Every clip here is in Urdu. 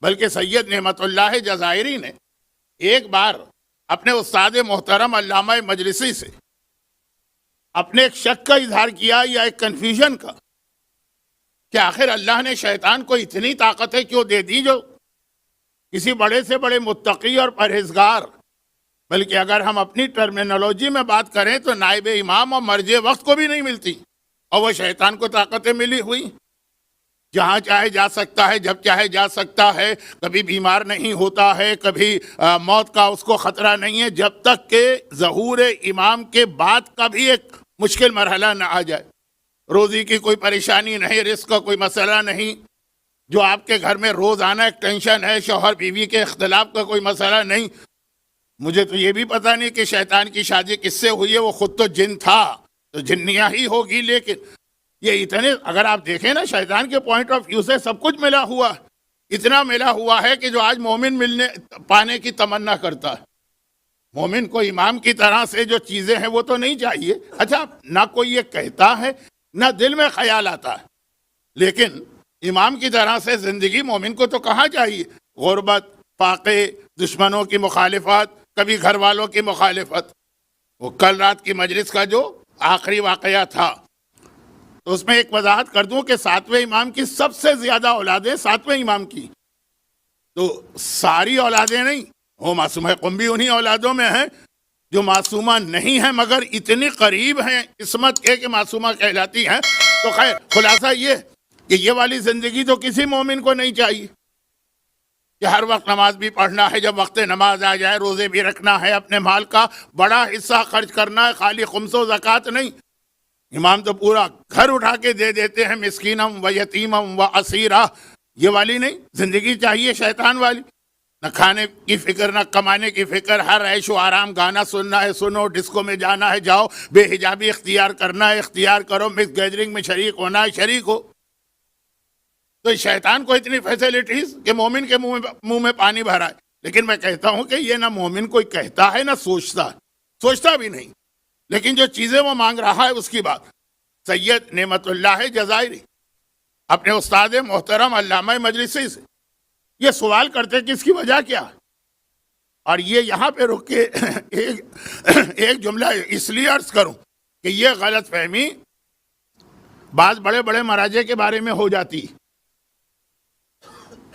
بلکہ سید نعمت اللہ جزائری نے ایک بار اپنے استاد محترم علامہ مجلسی سے اپنے ایک شک کا اظہار کیا یا ایک کنفیوژن کا کہ آخر اللہ نے شیطان کو اتنی طاقتیں کیوں دے دی جو کسی بڑے سے بڑے متقی اور پرہیزگار، بلکہ اگر ہم اپنی ٹرمینالوجی میں بات کریں تو نائب امام اور مرج وقت کو بھی نہیں ملتی، اور وہ شیطان کو طاقتیں ملی ہوئی، جہاں چاہے جا سکتا ہے، جب چاہے جا سکتا ہے، کبھی بیمار نہیں ہوتا ہے، کبھی موت کا اس کو خطرہ نہیں ہے، جب تک کہ ظہور امام کے بعد کا بھی ایک مشکل مرحلہ نہ آ جائے، روزی کی کوئی پریشانی نہیں، رزق کا کوئی مسئلہ نہیں، جو آپ کے گھر میں روز آنا ایک ٹینشن ہے، شوہر بیوی کے اختلاف کا کوئی مسئلہ نہیں۔ مجھے تو یہ بھی پتہ نہیں کہ شیطان کی شادی کس سے ہوئی ہے، وہ خود تو جن تھا تو جنیاں ہی ہوگی، لیکن یہ اتنے، اگر آپ دیکھیں نا شیطان کے پوائنٹ آف ویو سے سب کچھ ملا ہوا، اتنا ملا ہوا ہے کہ جو آج مومن پانے کی تمنا کرتا ہے، مومن کو امام کی طرح سے جو چیزیں ہیں وہ تو نہیں چاہیے۔ اچھا، نہ کوئی یہ کہتا ہے نہ دل میں خیال آتا ہے، لیکن امام کی طرح سے زندگی مومن کو تو کہاں چاہیے؟ غربت، فاقے، دشمنوں کی مخالفت، کبھی گھر والوں کی مخالفت۔ وہ کل رات کی مجلس کا جو آخری واقعہ تھا، تو اس میں ایک وضاحت کر دوں کہ 7ویں امام کی سب سے زیادہ اولادیں 7ویں امام کی، تو ساری اولادیں نہیں، وہ معصومہ قم بھی انہی اولادوں میں ہیں جو معصومہ نہیں ہیں مگر اتنی قریب ہیں عصمت کے کہ معصومہ کہلاتی ہیں۔ تو خیر، خلاصہ یہ کہ یہ والی زندگی تو کسی مومن کو نہیں چاہیے کہ ہر وقت نماز بھی پڑھنا ہے، جب وقت نماز آ جائے روزے بھی رکھنا ہے، اپنے مال کا بڑا حصہ خرچ کرنا ہے، خالی خمس و زکوٰۃ نہیں۔ امام تو پورا گھر اٹھا کے دے دیتے ہیں، مسکینم و یتیمم و اسیرہ، یہ والی نہیں زندگی چاہیے شیطان والی، نہ کھانے کی فکر نہ کمانے کی فکر، ہر عیش و آرام، گانا سننا ہے سنو، ڈسکو میں جانا ہے جاؤ، بے حجابی اختیار کرنا ہے اختیار کرو، مکس گیدرنگ میں شریک ہونا ہے شریک ہو۔ تو شیطان کو اتنی فیسلٹیز کہ مومن کے منہ میں پانی بھرا ہے، لیکن میں کہتا ہوں کہ یہ نہ مومن کوئی کہتا ہے نہ سوچتا بھی نہیں، لیکن جو چیزیں وہ مانگ رہا ہے اس کی بات۔ سید نعمت اللہ جزائری اپنے استاد محترم علامہ مجلسی سے یہ سوال کرتے کہ اس کی وجہ کیا ہے، اور یہ یہاں پہ رک کے ایک جملہ اس لیے عرض کروں کہ یہ غلط فہمی بعض بڑے بڑے مراجع کے بارے میں ہو جاتی ہے،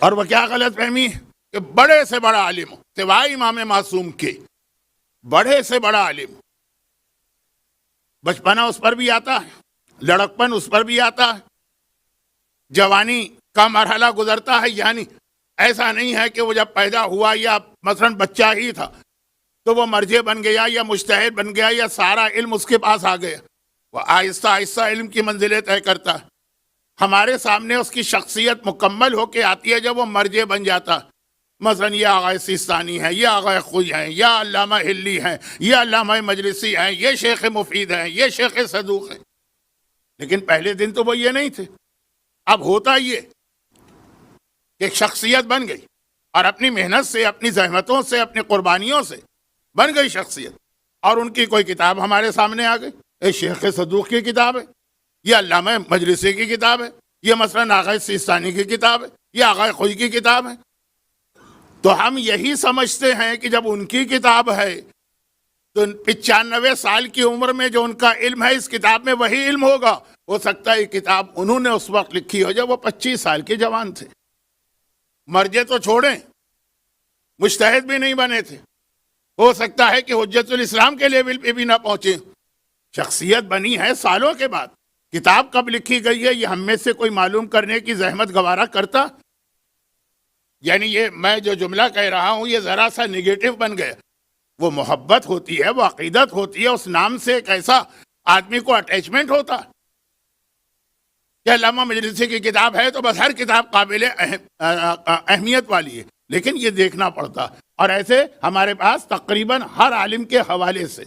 اور وہ کیا غلط فہمی ہے کہ بڑے سے بڑا عالم ہو سوائے امام معصوم کے، بڑے سے بڑا عالم، بچپنا اس پر بھی آتا ہے، لڑکپن اس پر بھی آتا ہے، جوانی کا مرحلہ گزرتا ہے، یعنی ایسا نہیں ہے کہ وہ جب پیدا ہوا یا مثلاً بچہ ہی تھا تو وہ مرجع بن گیا یا مجتہد بن گیا یا سارا علم اس کے پاس آ گیا، وہ آہستہ آہستہ علم کی منزلیں طے کرتا ہے۔ ہمارے سامنے اس کی شخصیت مکمل ہو کے آتی ہے جب وہ مرجع بن جاتا ہے، مثلاً یہ آغا سیستانی ہیں، یہ آغا خوج ہیں، یا علامہ ہلی ہیں، یہ علامہ مجلسی ہیں، یہ شیخ مفید ہیں، یہ شیخ صدوق ہیں، لیکن پہلے دن تو وہ یہ نہیں تھے۔ اب ہوتا یہ کہ ایک شخصیت بن گئی، اور اپنی محنت سے، اپنی زحمتوں سے، اپنی قربانیوں سے بن گئی شخصیت، اور ان کی کوئی کتاب ہمارے سامنے آ گئی، یہ شیخ صدوق کی کتاب ہے، یہ علامہ مجلسی کی کتاب ہے، یہ مثلاً آغا سیستانی کی کتاب ہے، یہ آغا خوج کی کتاب ہے، تو ہم یہی سمجھتے ہیں کہ جب ان کی کتاب ہے تو 95 سال کی عمر میں جو ان کا علم ہے اس کتاب میں وہی علم ہوگا۔ ہو سکتا ہے یہ کتاب انہوں نے اس وقت لکھی ہو جب وہ 25 سال کے جوان تھے، مرجع تو چھوڑیں، مجتہد بھی نہیں بنے تھے، ہو سکتا ہے کہ حجت الاسلام کے لیول پہ بھی نہ پہنچے، شخصیت بنی ہے سالوں کے بعد۔ کتاب کب لکھی گئی ہے یہ ہم میں سے کوئی معلوم کرنے کی زحمت گوارا کرتا؟ یعنی یہ میں جو جملہ کہہ رہا ہوں یہ ذرا سا نگیٹو بن گیا، وہ محبت ہوتی ہے، وہ عقیدت ہوتی ہے، اس نام سے ایک ایسا آدمی کو اٹیچمنٹ ہوتا ہے کہ علامہ مجلسی کی کتاب ہے تو بس ہر کتاب قابل اہمیت والی ہے، لیکن یہ دیکھنا پڑتا، اور ایسے ہمارے پاس تقریباً ہر عالم کے حوالے سے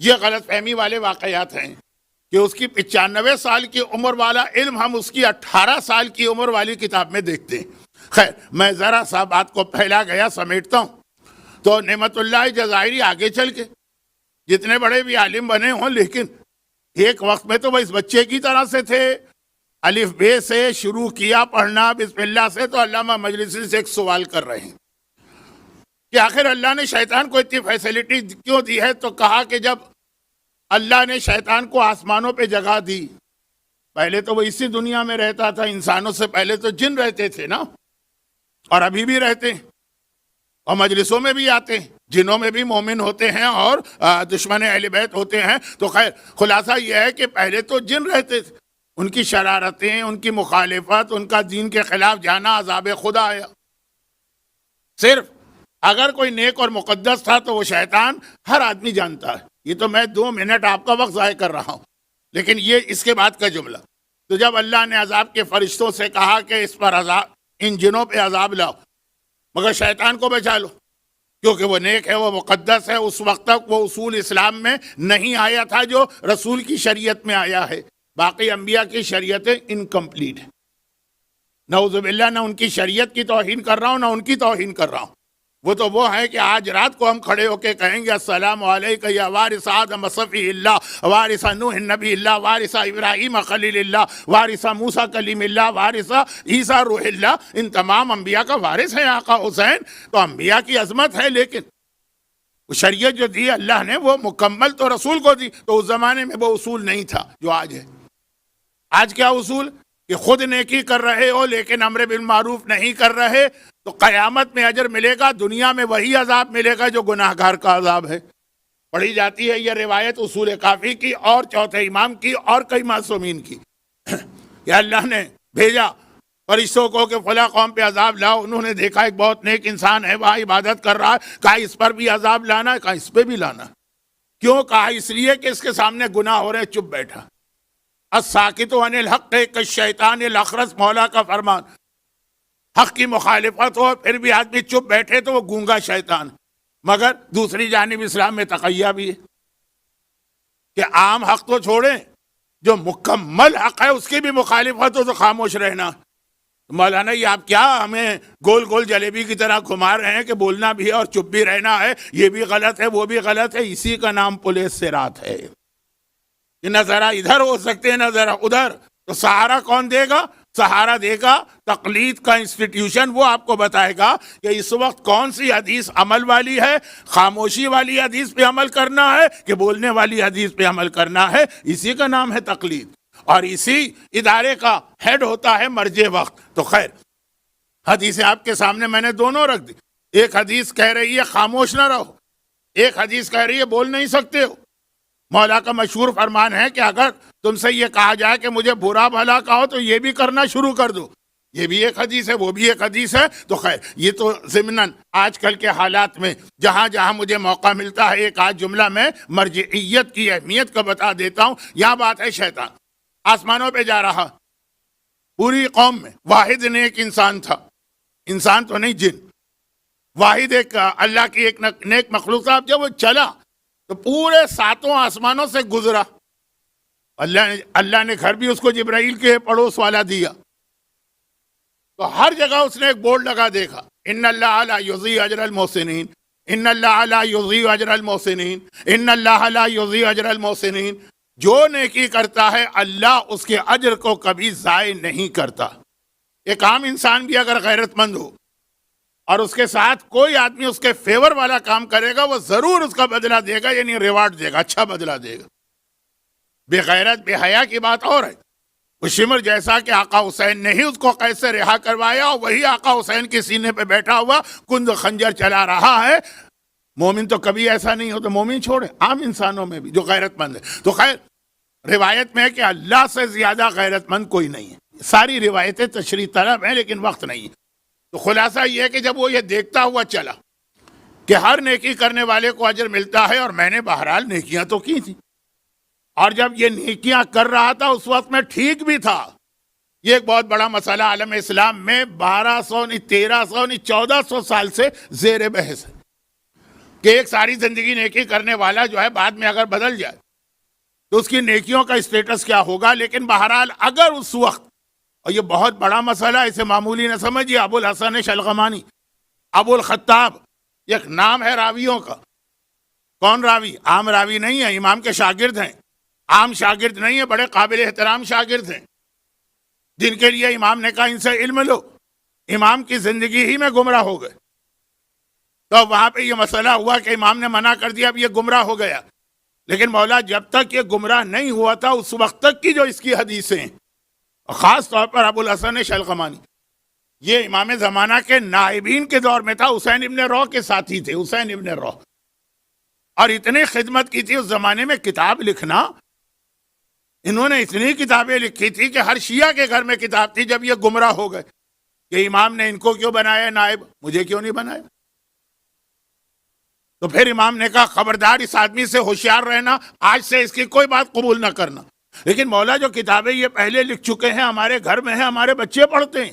یہ غلط فہمی والے واقعات ہیں کہ اس کی 95 سال کی عمر والا علم ہم اس کی 18 سال کی عمر والی کتاب میں دیکھتے ہیں۔ خیر، میں ذرا سا بات کو پھیلا گیا سمیٹتا ہوں، تو نعمت اللہ جزائری آگے چل کے جتنے بڑے بھی عالم بنے ہوں، لیکن ایک وقت میں تو وہ اس بچے کی طرح سے تھے الف بے سے شروع کیا پڑھنا بسم اللہ سے، تو علامہ مجلسی سے ایک سوال کر رہے ہیں کہ آخر اللہ نے شیطان کو اتنی فیسلٹی کیوں دی ہے؟ تو کہا کہ جب اللہ نے شیطان کو آسمانوں پہ جگہ دی، پہلے تو وہ اسی دنیا میں رہتا تھا، انسانوں سے پہلے تو جن رہتے تھے نا، اور ابھی بھی رہتے ہیں اور مجلسوں میں بھی آتے ہیں، جنوں میں بھی مومن ہوتے ہیں اور دشمن اہل بیت ہوتے ہیں۔ تو خیر خلاصہ یہ ہے کہ پہلے تو جن رہتے تھے، ان کی شرارتیں، ان کی مخالفت، ان کا دین کے خلاف جانا عذاب خدا آیا۔ صرف اگر کوئی نیک اور مقدس تھا تو وہ شیطان ہر آدمی جانتا ہے۔ یہ تو میں 2 منٹ آپ کا وقت ضائع کر رہا ہوں، لیکن یہ اس کے بعد کا جملہ۔ تو جب اللہ نے عذاب کے فرشتوں سے کہا کہ اس پر عذاب، ان جنوں پہ عذاب لاؤ، مگر شیطان کو بچا لو کیونکہ وہ نیک ہے، وہ مقدس ہے، اس وقت تک وہ اصول اسلام میں نہیں آیا تھا جو رسول کی شریعت میں آیا ہے۔ باقی انبیاء کی شریعتیں انکمپلیٹ ہیں۔ نعوذ باللہ، نہ ان کی شریعت کی توہین کر رہا ہوں، نہ ان کی توہین کر رہا ہوں۔ وہ تو وہ ہے کہ آج رات کو ہم کھڑے ہو کے کہیں گے السلام علیکہ یا وارث آدم صفی اللہ، وارث نوح نبی اللہ، وارث ابراہیم خلیل اللہ، وارث موسیٰ کلیم اللہ، وارث عیسیٰ روح اللہ۔ ان تمام انبیاء کا وارث ہے آقا حسین۔ تو انبیاء کی عظمت ہے، لیکن وہ شریعت جو دی اللہ نے وہ مکمل تو رسول کو دی۔ تو اس زمانے میں وہ اصول نہیں تھا جو آج ہے۔ آج کیا اصول؟ کہ خود نیکی کر رہے ہو لیکن امر بالمعروف نہیں کر رہے تو قیامت میں اجر ملے گا، دنیا میں وہی عذاب ملے گا جو گناہ گار کا عذاب ہے۔ پڑھی جاتی ہے یہ روایت اصول کافی کی اور چوتھے امام کی اور کئی معصومین کی کہ اللہ نے بھیجا فرشتوں کو کہ فلاں قوم پہ عذاب لاؤ۔ انہوں نے دیکھا ایک بہت نیک انسان ہے، وہاں عبادت کر رہا ہے، کہا اس پر بھی عذاب لانا ہے، کہا اس پہ بھی لانا ہے۔ کیوں؟ کہا اس لیے کہ اس کے سامنے گناہ ہو رہے ہیں، چپ بیٹھا۔ الساکت عن الحق کالشیطان الاخرس، مولا کا فرمان۔ حق کی مخالفت ہو پھر بھی آدمی چپ بیٹھے تو وہ گونگا شیطان۔ مگر دوسری جانب اسلام میں تقیہ بھی ہے کہ عام حق تو چھوڑیں، جو مکمل حق ہے اس کی بھی مخالفت ہو تو خاموش رہنا۔ مولانا یہ آپ کیا ہمیں گول گول جلیبی کی طرح گھما رہے ہیں کہ بولنا بھی ہے اور چپ بھی رہنا ہے، یہ بھی غلط ہے وہ بھی غلط ہے؟ اسی کا نام پولیس سے رات ہے کہ نہ ذرا ادھر ہو سکتے ہیں نہ ذرا ادھر۔ تو سہارا کون دے گا؟ سہارا دے گا تقلید کا انسٹیٹیوشن۔ وہ آپ کو بتائے گا کہ اس وقت کون سی حدیث عمل والی ہے، خاموشی والی حدیث پہ عمل کرنا ہے کہ بولنے والی حدیث پہ عمل کرنا ہے۔ اسی کا نام ہے تقلید، اور اسی ادارے کا ہیڈ ہوتا ہے مرجع وقت۔ تو خیر حدیثیں آپ کے سامنے میں نے دونوں رکھ دی۔ ایک حدیث کہہ رہی ہے خاموش نہ رہو، ایک حدیث کہہ رہی ہے بول نہیں سکتے ہو۔ مولا کا مشہور فرمان ہے کہ اگر تم سے یہ کہا جائے کہ مجھے برا بھلا کہو تو یہ بھی کرنا شروع کر دو، یہ بھی ایک حدیث ہے وہ بھی ایک حدیث ہے۔ تو خیر یہ تو ضمناً آج کل کے حالات میں جہاں جہاں مجھے موقع ملتا ہے ایک آدھ جملہ میں مرجعیت کی اہمیت کا بتا دیتا ہوں۔ یہاں بات ہے شیطان آسمانوں پہ جا رہا، پوری قوم میں واحد نیک انسان تھا، انسان تو نہیں جن، واحد ایک اللہ کی ایک نیک مخلوق تھا۔ جب وہ چلا تو پورے 7 آسمانوں سے گزرا۔ اللہ نے گھر بھی اس کو جبرائیل کے پڑوس والا دیا، تو ہر جگہ اس نے ایک بورڈ لگا دیکھا، ان اللہ لا یضیع اجر المحسنین، ان اللہ لا یضیع اجر المحسنین، ان اللہ لا یضیع اجر المحسنین۔ جو نیکی کرتا ہے اللہ اس کے اجر کو کبھی ضائع نہیں کرتا۔ ایک عام انسان بھی اگر غیرت مند ہو اور اس کے ساتھ کوئی آدمی اس کے فیور والا کام کرے گا، وہ ضرور اس کا بدلہ دے گا، یعنی ریوارڈ دے گا، اچھا بدلہ دے گا۔ بے غیرت بے حیا کی بات اور ہے، وہ شمر جیسا کہ آقا حسین نے ہی اس کو قید سے رہا کروایا، اور وہی آقا حسین کے سینے پہ بیٹھا ہوا کند خنجر چلا رہا ہے۔ مومن تو کبھی ایسا نہیں ہوتا، مومن چھوڑے عام انسانوں میں بھی جو غیرت مند ہے۔ تو خیر روایت میں ہے کہ اللہ سے زیادہ غیرت مند کوئی نہیں ہے۔ ساری روایتیں تشریح طلب ہیں لیکن وقت نہیں ہے۔ تو خلاصہ یہ ہے کہ جب وہ یہ دیکھتا ہوا چلا کہ ہر نیکی کرنے والے کو اجر ملتا ہے، اور میں نے بہرحال نیکیاں تو کی تھی، اور جب یہ نیکیاں کر رہا تھا اس وقت میں ٹھیک بھی تھا۔ یہ ایک بہت بڑا مسئلہ عالم اسلام میں 1200 نہیں 1300 نہیں 1400 سال سے زیر بحث ہے کہ ایک ساری زندگی نیکی کرنے والا جو ہے بعد میں اگر بدل جائے تو اس کی نیکیوں کا اسٹیٹس کیا ہوگا۔ لیکن بہرحال اگر اس وقت، اور یہ بہت بڑا مسئلہ، اسے معمولی نہ سمجھیے، ابو الحسن شلغمانی، ابو الخطاب، ایک نام ہے راویوں کا۔ کون راوی؟ عام راوی نہیں ہے، امام کے شاگرد ہیں، عام شاگرد نہیں ہے، بڑے قابل احترام شاگرد ہیں۔ جن کے لیے امام نے کہا ان سے علم لو، امام کی زندگی ہی میں گمراہ ہو گئے. تو وہاں پہ یہ مسئلہ ہوا کہ امام نے منع کر دیا، اب یہ گمراہ ہو گیا. لیکن مولا جب تک یہ گمراہ نہیں ہوا تھا اس وقت تک کی جو اس کی حدیثیں ہیں، خاص طور پر ابو الحسن شلغمانی، یہ امام زمانہ کے نائبین کے دور میں تھا، حسین ابن رو کے ساتھی تھے، حسین ابن رو، اور اتنی خدمت کی تھی اس زمانے میں. کتاب لکھنا، انہوں نے اتنی کتابیں لکھی تھی کہ ہر شیعہ کے گھر میں کتاب تھی. جب یہ گمراہ ہو گئے کہ امام نے ان کو کیوں بنایا نائب، مجھے کیوں نہیں بنایا، تو پھر امام نے کہا خبردار اس آدمی سے ہوشیار رہنا، آج سے اس کی کوئی بات قبول نہ کرنا. لیکن مولا جو کتابیں یہ پہلے لکھ چکے ہیں، ہمارے گھر میں ہیں، ہمارے بچے پڑھتے ہیں،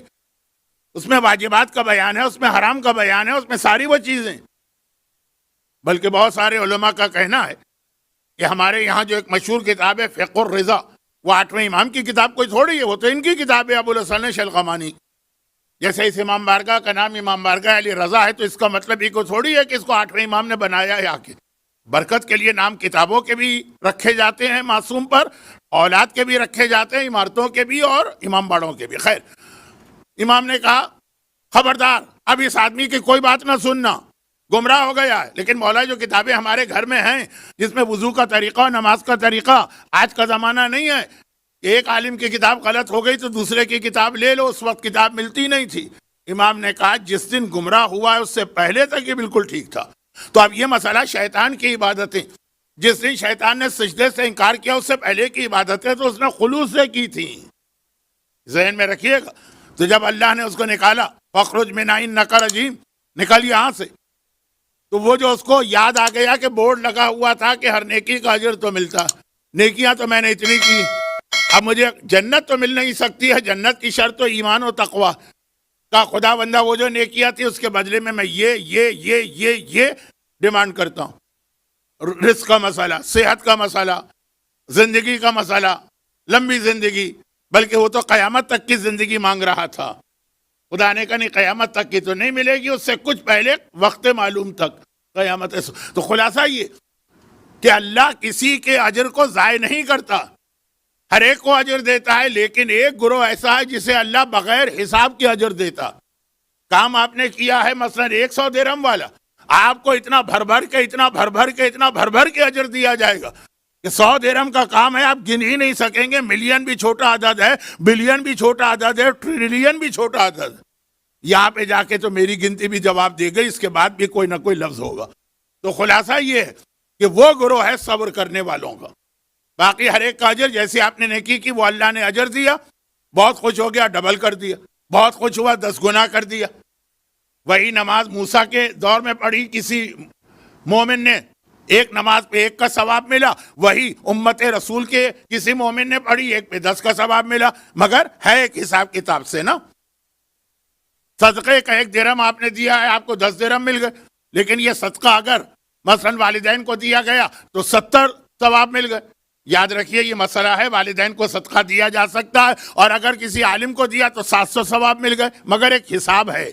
اس میں واجبات کا بیان ہے، اس میں حرام کا بیان ہے، اس میں ساری وہ چیزیں. بلکہ بہت سارے علماء کا کہنا ہے کہ ہمارے یہاں جو ایک مشہور کتاب ہے فقہ الرضا، وہ 8ویں امام کی کتاب کوئی تھوڑی ہے، وہ تو ان کی کتاب ہے ابو الحسن شلغمانی. جیسے اس امام بارگاہ کا نام امام بارگاہ علی رضا ہے، تو اس کا مطلب یہ کوئی تھوڑی ہے کہ اس کو 8ویں امام نے بنایا ہے. آ کے برکت کے لیے نام کتابوں کے بھی رکھے جاتے ہیں معصوم پر، اولاد کے بھی رکھے جاتے ہیں، عمارتوں کے بھی اور امام باڑوں کے بھی. خیر، امام نے کہا خبردار اب اس آدمی کی کوئی بات نہ سننا، گمراہ ہو گیا ہے. لیکن مولا جو کتابیں ہمارے گھر میں ہیں، جس میں وضو کا طریقہ، نماز کا طریقہ، آج کا زمانہ نہیں ہے ایک عالم کی کتاب غلط ہو گئی تو دوسرے کی کتاب لے لو، اس وقت کتاب ملتی نہیں تھی. امام نے کہا جس دن گمراہ ہوا ہے اس سے پہلے تک یہ بالکل ٹھیک تھا. تو اب یہ مسئلہ شیطان کی عبادتیں، جس دن شیطان نے سجدے سے انکار کیا اس سے پہلے کی عبادتیں تو اس نے خلوص سے کی تھی، ذہن میں رکھیے گا. تو جب اللہ نے اس کو نکالا فخرج من انک رجیم، نکل یہاں سے، تو وہ جو اس کو یاد آ گیا کہ بورڈ لگا ہوا تھا کہ ہر نیکی کا اجر تو ملتا، نیکیاں تو میں نے اتنی کی، اب مجھے جنت تو مل نہیں سکتی ہے، جنت کی شرط تو ایمان و تقوی کا. خدا بندہ وہ جو نیکیاں تھی اس کے بدلے میں یہ ڈیمانڈ کرتا ہوں. رزق کا مسئلہ، صحت کا مسئلہ، زندگی کا مسئلہ، لمبی زندگی، بلکہ وہ تو قیامت تک کی زندگی مانگ رہا تھا. خدا نے کہا نہیں قیامت تک کی تو نہیں ملے گی، اس سے کچھ پہلے وقت معلوم تک قیامت. تو خلاصہ یہ کہ اللہ کسی کے اجر کو ضائع نہیں کرتا، ہر ایک کو اجر دیتا ہے، لیکن ایک گروہ ایسا ہے جسے اللہ بغیر حساب کے اجر دیتا. کام آپ نے کیا ہے مثلا 100 درہم والا، آپ کو اتنا بھر بھر کے اجر دیا جائے گا کہ 100 درہم کا کام ہے، آپ گن ہی نہیں سکیں گے. ملین بھی چھوٹا عدد ہے، بلین بھی چھوٹا عدد ہے، ٹریلین بھی چھوٹا عدد ہے. یہاں پہ جا کے تو میری گنتی بھی جواب دے گئی، اس کے بعد بھی کوئی نہ کوئی لفظ ہوگا. تو خلاصہ یہ ہے کہ وہ گروہ ہے صبر کرنے والوں کا. باقی ہر ایک کا اجر، جیسے آپ نے نیکی کی وہ اللہ نے اجر دیا، بہت خوش ہو گیا ڈبل کر دیا، بہت خوش ہوا 10 گنا کر دیا. وہی نماز موسیٰ کے دور میں پڑھی کسی مومن نے، ایک نماز پہ 1 کا ثواب ملا، وہی امت رسول کے کسی مومن نے پڑھی 1 پہ 10 کا ثواب ملا. مگر ہے ایک حساب کتاب سے نا. صدقے کا 1 درہم آپ نے دیا ہے، آپ کو 10 درہم مل گئے. لیکن یہ صدقہ اگر مثلا والدین کو دیا گیا تو 70 ثواب مل گئے. یاد رکھیے یہ مسئلہ ہے، والدین کو صدقہ دیا جا سکتا ہے، اور اگر کسی عالم کو دیا تو 700 ثواب مل گئے. مگر ایک حساب ہے.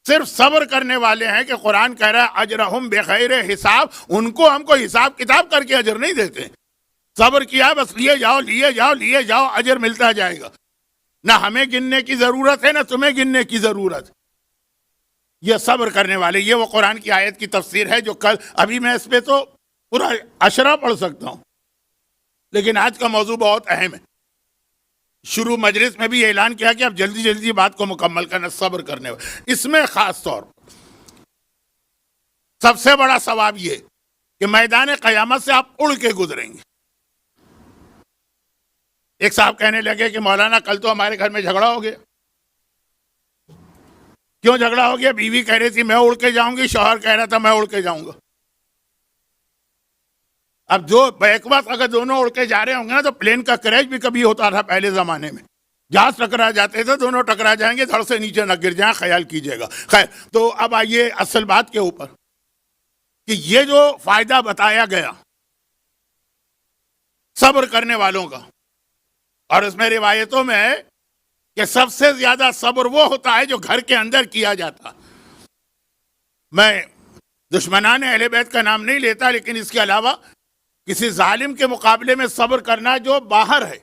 صرف صبر کرنے والے ہیں کہ قرآن کہہ رہا ہے اجرہم بغیر حساب، ان کو ہم کو حساب کتاب کر کے اجر نہیں دیتے. صبر کیا بس لیے جاؤ اجر ملتا جائے گا. نہ ہمیں گننے کی ضرورت ہے، نہ تمہیں گننے کی ضرورت. یہ صبر کرنے والے، یہ وہ قرآن کی آیت کی تفسیر ہے جو کل ابھی میں اس پہ تو پورا اشرا پڑھ سکتا ہوں، لیکن آج کا موضوع بہت اہم ہے. شروع مجلس میں بھی اعلان کیا کہ اب جلدی بات کو مکمل کرنا، صبر کرنے والے. اس میں خاص طور سب سے بڑا ثواب یہ کہ میدان قیامت سے آپ اڑ کے گزریں گے. ایک صاحب کہنے لگے کہ مولانا کل تو ہمارے گھر میں جھگڑا ہو گیا. کیوں جھگڑا ہو گیا؟ بیوی کہہ رہی تھی میں اڑ کے جاؤں گی، شوہر کہہ رہا تھا میں اڑ کے جاؤں گا. اب جو بیک وقت اگر دونوں اڑ کے جا رہے ہوں گے نا تو پلین کا کریش بھی کبھی ہوتا تھا پہلے زمانے میں، جہاز ٹکرا جاتے تھے، دونوں ٹکرا جائیں گے، دھڑ سے نیچے نہ گر جائیں، خیال کیجئے گا. خیر، تو اب آئیے اصل بات کے اوپر کہ یہ جو فائدہ بتایا گیا صبر کرنے والوں کا، اور اس میں روایتوں میں ہے کہ سب سے زیادہ صبر وہ ہوتا ہے جو گھر کے اندر کیا جاتا. میں دشمنان اہل بیت کا نام نہیں لیتا، لیکن اس کے علاوہ کسی ظالم کے مقابلے میں صبر کرنا جو باہر ہے،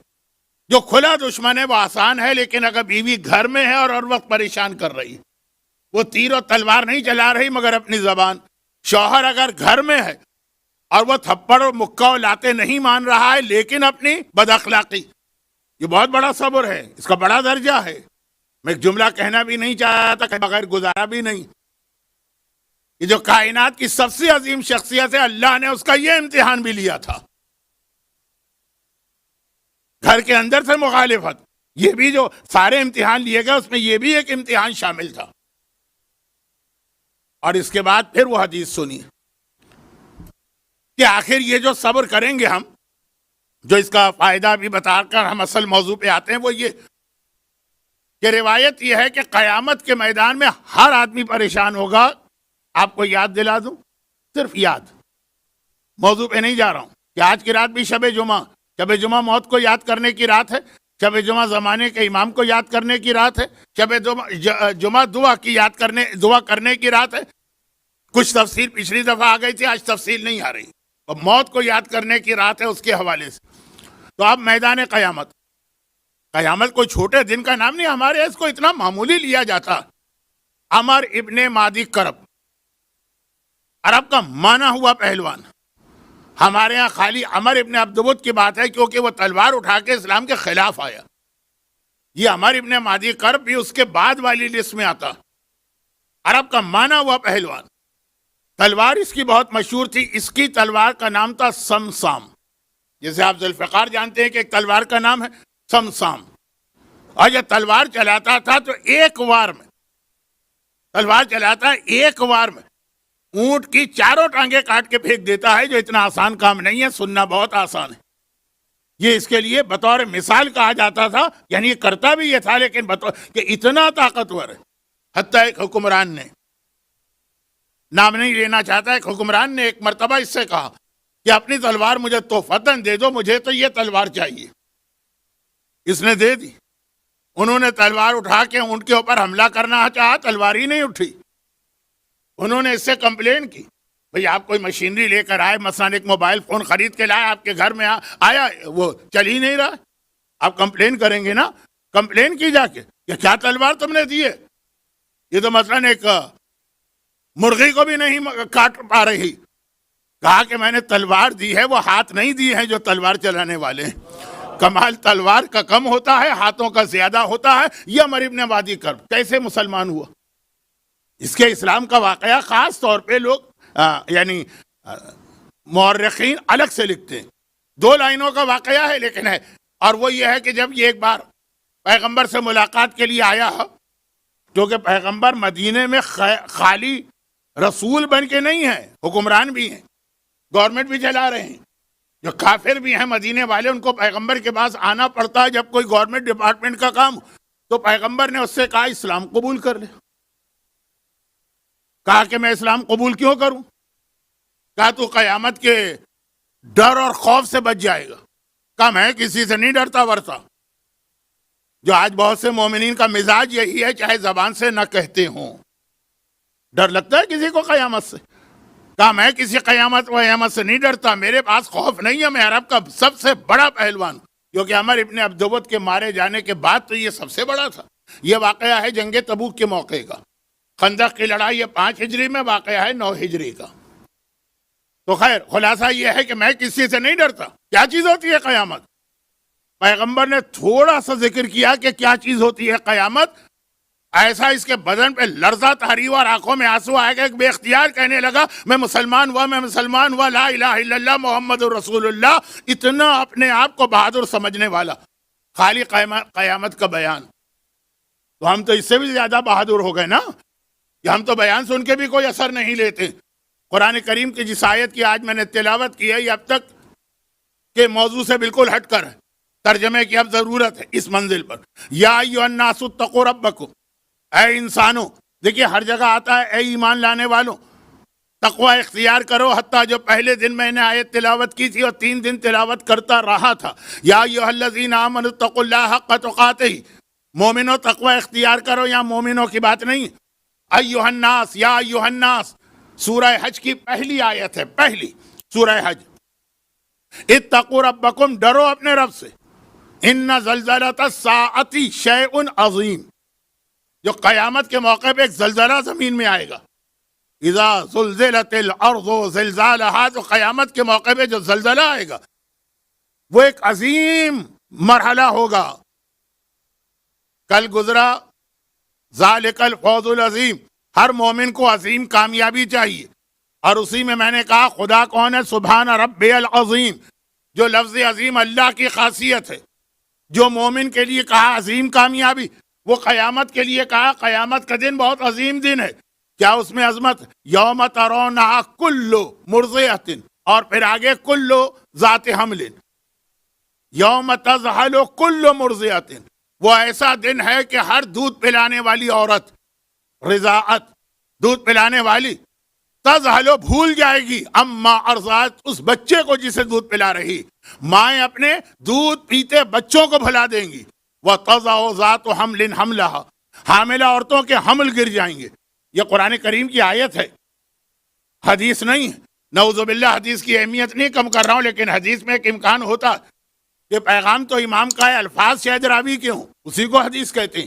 جو کھلا دشمن ہے وہ آسان ہے، لیکن اگر بیوی گھر میں ہے اور ہر وقت پریشان کر رہی ہے، وہ تیر و تلوار نہیں چلا رہی مگر اپنی زبان. شوہر اگر گھر میں ہے اور وہ تھپڑ اور مکہ و لاتے نہیں مان رہا ہے لیکن اپنی بد اخلاقی، یہ بہت بڑا صبر ہے، اس کا بڑا درجہ ہے. میں ایک جملہ کہنا بھی نہیں چاہتا کہ بغیر گزارا بھی نہیں. یہ جو کائنات کی سب سے عظیم شخصیت ہے، اللہ نے اس کا یہ امتحان بھی لیا تھا. گھر کے اندر سے مخالفت، یہ بھی جو سارے امتحان لیے گئے اس میں یہ بھی ایک امتحان شامل تھا. اور اس کے بعد پھر وہ حدیث سنی کہ آخر یہ جو صبر کریں گے ہم، جو اس کا فائدہ بھی بتا کر ہم اصل موضوع پہ آتے ہیں، وہ یہ کہ روایت یہ ہے کہ قیامت کے میدان میں ہر آدمی پریشان ہوگا. آپ کو یاد دلا دوں، صرف یاد، موضوع پہ نہیں جا رہا ہوں، کہ آج کی رات بھی شب جمعہ، شب جمعہ موت کو یاد کرنے کی رات ہے، شب جمعہ زمانے کے امام کو یاد کرنے کی رات ہے، شب جمعہ دعا کرنے کی رات ہے. کچھ تفصیل پچھلی دفعہ آ گئی تھی، آج تفصیل نہیں آ رہی. اور موت کو یاد کرنے کی رات ہے اس کے حوالے سے. تو اب میدان قیامت، قیامت کوئی چھوٹے دن کا نام نہیں، ہمارے اس کو اتنا معمولی لیا جاتا. عمر ابن مادی کرب، عرب کا مانا ہوا پہلوان. ہمارے ہاں خالی عمر ابن عبدود کی بات ہے کیونکہ وہ تلوار اٹھا کے اسلام کے خلاف آیا. یہ عمر ابن مادی کرب بھی اس کے بعد والی لسٹ میں آتا. عرب کا مانا ہوا پہلوان، تلوار اس کی بہت مشہور تھی. اس کی تلوار کا نام تھا سمسام. جیسے آپ ذوالفقار جانتے ہیں کہ ایک تلوار کا نام ہے سمسام. اور یہ تلوار چلاتا تھا تو ایک وار میں اونٹ کی چاروں ٹانگیں کاٹ کے پھینک دیتا ہے، جو اتنا آسان کام نہیں ہے، سننا بہت آسان ہے. یہ اس کے لیے بطور مثال کہا جاتا تھا، یعنی یہ کرتا بھی یہ تھا لیکن بطور کہ اتنا طاقتور ہے. حتیٰ ایک حکمران نے، نام نہیں لینا چاہتا، ایک حکمران نے ایک مرتبہ اس سے کہا کہ اپنی تلوار مجھے تحفتاً دے دو، مجھے تو یہ تلوار چاہیے. اس نے دے دی. انہوں نے تلوار اٹھا کے اونٹ کے اوپر حملہ کرنا چاہا، تلوار ہی نہیں اٹھی. انہوں نے اس سے کمپلین کی، بھئی آپ کوئی مشینری لے کر آئے، مثلا ایک موبائل فون خرید کے لائے، آپ کے گھر میں آیا، وہ چل ہی نہیں رہا. آپ کمپلین کریں گے نا، کمپلین کی جا کے کہ کیا تلوار تم نے دی ہے، یہ تو مثلا ایک مرغی کو بھی نہیں کاٹ پا رہی. کہا کہ میں نے تلوار دی ہے، وہ ہاتھ نہیں دی ہے جو تلوار چلانے والے ہیں. کمال تلوار کا کم ہوتا ہے، ہاتھوں کا زیادہ ہوتا ہے. یہ عمر ابن وادی کرب کیسے مسلمان ہوا؟ اس کے اسلام کا واقعہ خاص طور پہ لوگ یعنی مورخین الگ سے لکھتے ہیں. 2 لائنوں کا واقعہ ہے لیکن ہے. اور وہ یہ ہے کہ جب یہ ایک بار پیغمبر سے ملاقات کے لیے آیا، کیونکہ پیغمبر مدینے میں خالی رسول بن کے نہیں ہیں، حکمران بھی ہیں، گورنمنٹ بھی چلا رہے ہیں. جو کافر بھی ہیں مدینے والے، ان کو پیغمبر کے پاس آنا پڑتا ہے جب کوئی گورنمنٹ ڈپارٹمنٹ کا کام. تو پیغمبر نے اس سے کہا اسلام قبول کر لے. کہا کہ میں اسلام قبول کیوں کروں؟ کہا تو قیامت کے ڈر اور خوف سے بچ جائے گا. کہا میں کسی سے نہیں ڈرتا ورتا. جو آج بہت سے مومنین کا مزاج یہی ہے، چاہے زبان سے نہ کہتے ہوں، ڈر لگتا ہے کسی کو قیامت سے. کہا میں کسی قیامت سے نہیں ڈرتا، میرے پاس خوف نہیں ہے، میں عرب کا سب سے بڑا پہلوان. کیونکہ عمر ابن عبدود کے مارے جانے کے بعد تو یہ سب سے بڑا تھا. یہ واقعہ ہے جنگ تبوک کے موقع کا. خندق کی لڑائی یہ 5 ہجری میں، واقعہ ہے 9 ہجری کا. تو خیر خلاصہ یہ ہے کہ میں کسی سے نہیں ڈرتا. کیا چیز ہوتی ہے قیامت؟ پیغمبر نے تھوڑا سا ذکر کیا کہ کیا چیز ہوتی ہے قیامت. ایسا اس کے بدن پہ لرزہ تاری ہوا اور آنکھوں میں آنسو آئے گا. ایک بے اختیار کہنے لگا میں مسلمان ہوا، لا الہ الا اللہ محمد رسول اللہ. اتنا اپنے آپ کو بہادر سمجھنے والا، خالی قیامت کا بیان. تو ہم تو اس سے بھی زیادہ بہادر ہو گئے نا، کہ ہم تو بیان سن کے بھی کوئی اثر نہیں لیتے. قرآن کریم کی جس آیت کی آج میں نے تلاوت کی ہے، یہ اب تک کے موضوع سے بالکل ہٹ کر ہے، ترجمے کی اب ضرورت ہے اس منزل پر. یا ایھا الناس اتقوا ربکم، اے انسانوں. دیکھیے ہر جگہ آتا ہے اے ایمان لانے والوں، تقوی اختیار کرو. حتیٰ جو پہلے دن میں نے آیت تلاوت کی تھی اور 3 دن تلاوت کرتا رہا تھا، یا ایھا الذین آمنوا اتقوا اللہ حق تقاتہ، مومنوں تقوی اختیار کرو. یا مومنوں کی بات نہیں، ایھا الناس، یا ایھا الناس سورہ حج کی پہلی آیت ہے، پہلی سورہ حج. اتقوا ربکم، ڈرو اپنے رب سے. ان زلزلۃ الساعۃ شیء عظیم، جو قیامت کے موقع پہ ایک زلزلہ زمین میں آئے گا. اذا زلزلت الارض زلزالها، تو قیامت کے موقع پہ جو زلزلہ آئے گا وہ ایک عظیم مرحلہ ہوگا. کل گزرا ذالک الفوز العظیم، ہر مومن کو عظیم کامیابی چاہیے، اور اسی میں نے کہا خدا کون ہے؟ سبحان ربی العظیم. جو لفظ عظیم اللہ کی خاصیت ہے، جو مومن کے لیے کہا عظیم کامیابی، وہ قیامت کے لیے کہا قیامت کا دن بہت عظیم دن ہے. کیا اس میں عظمت؟ یوم ترونہا کل مرضعۃ، اور پھر آگے کل ذات حمل، یوم تذہل کل مرضعۃ، وہ ایسا دن ہے کہ ہر دودھ پلانے والی عورت، رضاعت دودھ پلانے والی، تذہل بھول جائے گی اما ارضعت، اس بچے کو جسے دودھ پلا رہی. مائیں اپنے دودھ پیتے بچوں کو بھلا دیں گی. وَتَضَعُ ذَاتُ حَمْلٍ حَمْلَهَا، حاملہ عورتوں کے حمل گر جائیں گے. یہ قرآن کریم کی آیت ہے، حدیث نہیں ہے. نعوذ باللہ حدیث کی اہمیت نہیں کم کر رہا ہوں، لیکن حدیث میں ایک امکان ہوتا کہ پیغام تو امام کا ہے، الفاظ شاید راوی کے ہوں، اسی کو حدیث کہتے ہیں.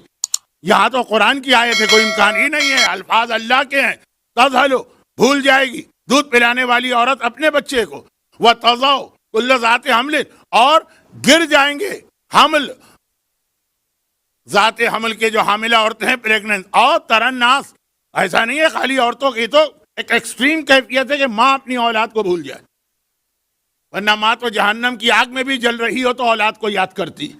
یہاں تو قرآن کی آیت ہے، کوئی امکان ہی نہیں ہے، الفاظ اللہ کے ہیں. تذہلو، بھول جائے گی دودھ پلانے والی عورت اپنے بچے کو. وَتَضَعُ کُلُّ ذات حمل، اور گر جائیں گے حمل، ذات حمل کے جو حاملہ عورتیں ہیں، پریگننٹ. اور ترناس، ایسا نہیں ہے خالی عورتوں کی، تو ایک ایکسٹریم کیفیت ہے کہ ماں اپنی اولاد کو بھول جائے، ورنہ ماں تو جہنم کی آگ میں بھی جل رہی ہو تو اولاد کو یاد کرتی،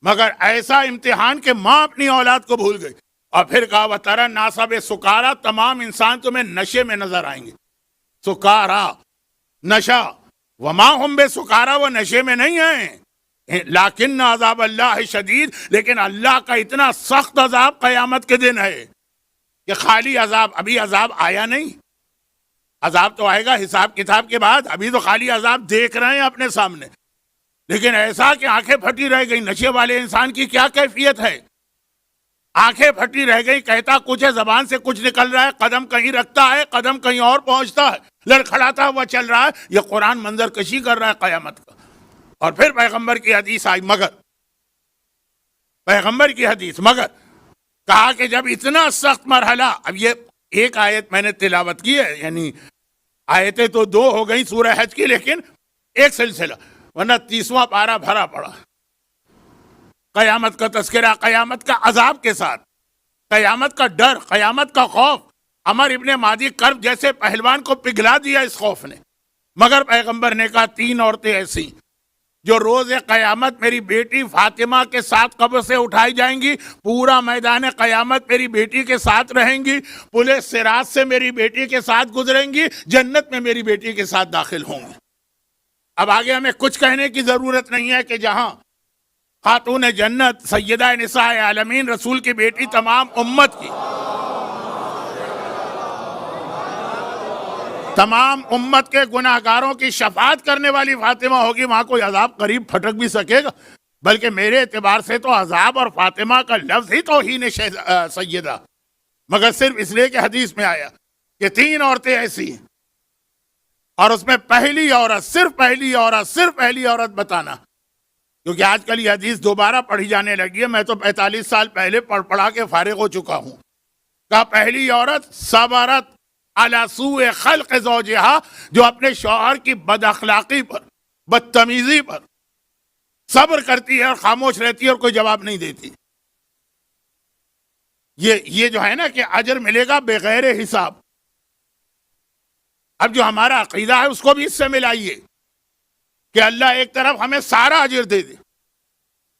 مگر ایسا امتحان کہ ماں اپنی اولاد کو بھول گئی. اور پھر کہا وَتَرَى النَّاسَ بِسُكَارَىٰ، تمام انسان تمہیں نشے میں نظر آئیں گے. سکارا، نشہ. وَمَا هُمْ بِسُكَارَىٰ، وہ نشے میں نہیں ہیں، لیکن عذاب اللہ شدید، لیکن اللہ کا اتنا سخت عذاب قیامت کے دن ہے کہ خالی عذاب، ابھی عذاب آیا نہیں، عذاب تو آئے گا حساب کتاب کے بعد، ابھی تو خالی عذاب دیکھ رہے ہیں اپنے سامنے. لیکن ایسا کہ آنکھیں پھٹی رہ گئی. نشے والے انسان کی کیا کیفیت ہے؟ آنکھیں پھٹی رہ گئی، کہتا کچھ ہے، زبان سے کچھ نکل رہا ہے، قدم کہیں رکھتا ہے، قدم کہیں اور پہنچتا ہے، لڑکھڑاتا ہوا چل رہا ہے. یہ قرآن منظر کشی کر رہا ہے قیامت کا. اور پھر پیغمبر کی حدیث آئی، مگر پیغمبر کی حدیث، مگر کہا کہ جب اتنا سخت مرحلہ، اب یہ ایک آیت میں نے تلاوت کی ہے، یعنی آیتیں تو دو ہو گئی سورہ حج کی، لیکن ایک سلسلہ، ورنہ 30واں پارہ بھرا پڑا. قیامت کا تذکرہ، قیامت کا عذاب کے ساتھ، قیامت کا ڈر، قیامت کا خوف. عمر ابن مادی کرب جیسے پہلوان کو پگھلا دیا اس خوف نے. مگر پیغمبر نے کہا 3 عورتیں ایسی جو روز قیامت میری بیٹی فاطمہ کے ساتھ قبر سے اٹھائی جائیں گی، پورا میدان قیامت میری بیٹی کے ساتھ رہیں گی، پلے صراط سے میری بیٹی کے ساتھ گزریں گی، جنت میں میری بیٹی کے ساتھ داخل ہوں گی. اب آگے ہمیں کچھ کہنے کی ضرورت نہیں ہے کہ جہاں خاتون جنت سیدہ نساء عالمین رسول کی بیٹی تمام امت کی، تمام امت کے گناہگاروں کی شفاعت کرنے والی فاطمہ ہوگی، وہاں کوئی عذاب قریب پھٹک بھی سکے گا؟ بلکہ میرے اعتبار سے تو عذاب اور فاطمہ کا لفظ ہی توہین سیدہ، مگر صرف اس لیے کہ حدیث میں آیا کہ 3 عورتیں ایسی ہیں، اور اس میں پہلی عورت، صرف پہلی عورت، صرف پہلی عورت بتانا، کیونکہ آج کل یہ حدیث دوبارہ پڑھی جانے لگی ہے. میں تو 45 سال پہلے پڑھا کے فارغ ہو چکا ہوں. کہا پہلی عورت صبرت علی سوء خلق زوجہا، جو اپنے شوہر کی بد اخلاقی پر، بدتمیزی پر صبر کرتی ہے اور خاموش رہتی ہے اور کوئی جواب نہیں دیتی. یہ جو ہے نا کہ اجر ملے گا بغیر حساب. اب جو ہمارا عقیدہ ہے اس کو بھی اس سے ملائیے کہ اللہ ایک طرف ہمیں سارا اجر دے دے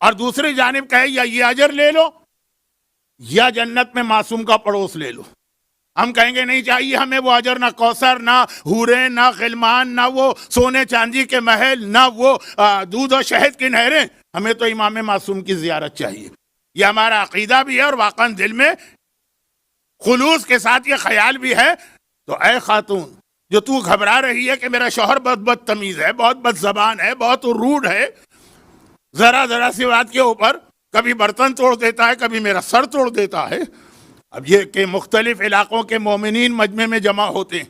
اور دوسری جانب کہے یا یہ اجر لے لو یا جنت میں معصوم کا پڑوس لے لو. ہم کہیں گے نہیں چاہیے ہمیں وہ اجر، نہ کوثر، نہ حوریں، نہ غلمان، نہ وہ سونے چاندی کے محل، نہ وہ دودھ اور شہد کی نہریں، ہمیں تو امام معصوم کی زیارت چاہیے. یہ ہمارا عقیدہ بھی ہے اور واقعاً دل میں خلوص کے ساتھ یہ خیال بھی ہے. تو اے خاتون جو تو گھبرا رہی ہے کہ میرا شوہر بہت بدتمیز ہے، بہت بد زبان ہے، بہت روڈ ہے، ذرا سی بات کے اوپر کبھی برتن توڑ دیتا ہے، کبھی میرا سر توڑ دیتا ہے. اب یہ کہ مختلف علاقوں کے مومنین مجمع میں جمع ہوتے ہیں،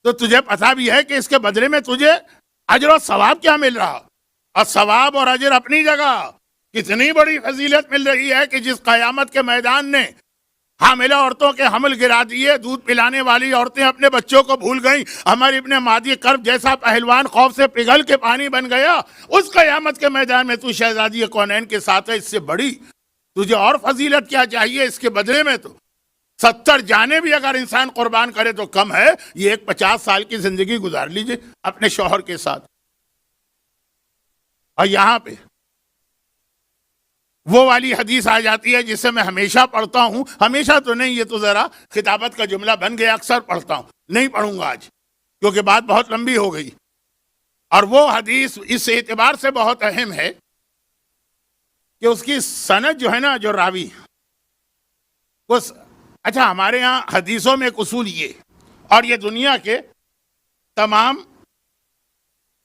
تو تجھے پتہ بھی ہے کہ اس کے بدلے میں تجھے اجر و ثواب کیا مل رہا، اور ثواب اور اجر اپنی جگہ، کتنی بڑی فضیلت مل رہی ہے کہ جس قیامت کے میدان نے حاملہ عورتوں کے حمل گرا دیے، دودھ پلانے والی عورتیں اپنے بچوں کو بھول گئیں، عمر ابن مادی کرب جیسا پہلوان خوف سے پگھل کے پانی بن گیا، اس قیامت کے میدان میں تو شہزادی کونین کے ساتھ ہے، اس سے بڑی تجھے اور فضیلت کیا چاہیے؟ اس کے بدلے میں تو 70 جانیں بھی اگر انسان قربان کرے تو کم ہے، یہ ایک 50 سال کی زندگی گزار لیجئے اپنے شوہر کے ساتھ۔ اور یہاں پہ وہ والی حدیث آ جاتی ہے جسے میں ہمیشہ پڑھتا ہوں، ہمیشہ تو نہیں، یہ تو ذرا خطابت کا جملہ بن گیا، اکثر پڑھتا ہوں، نہیں پڑھوں گا آج کیونکہ بات بہت لمبی ہو گئی۔ اور وہ حدیث اس اعتبار سے بہت اہم ہے کہ اس کی سند جو ہے نا، جو راوی اچھا ہمارے ہاں حدیثوں میں ایک اصول یہ، اور یہ دنیا کے تمام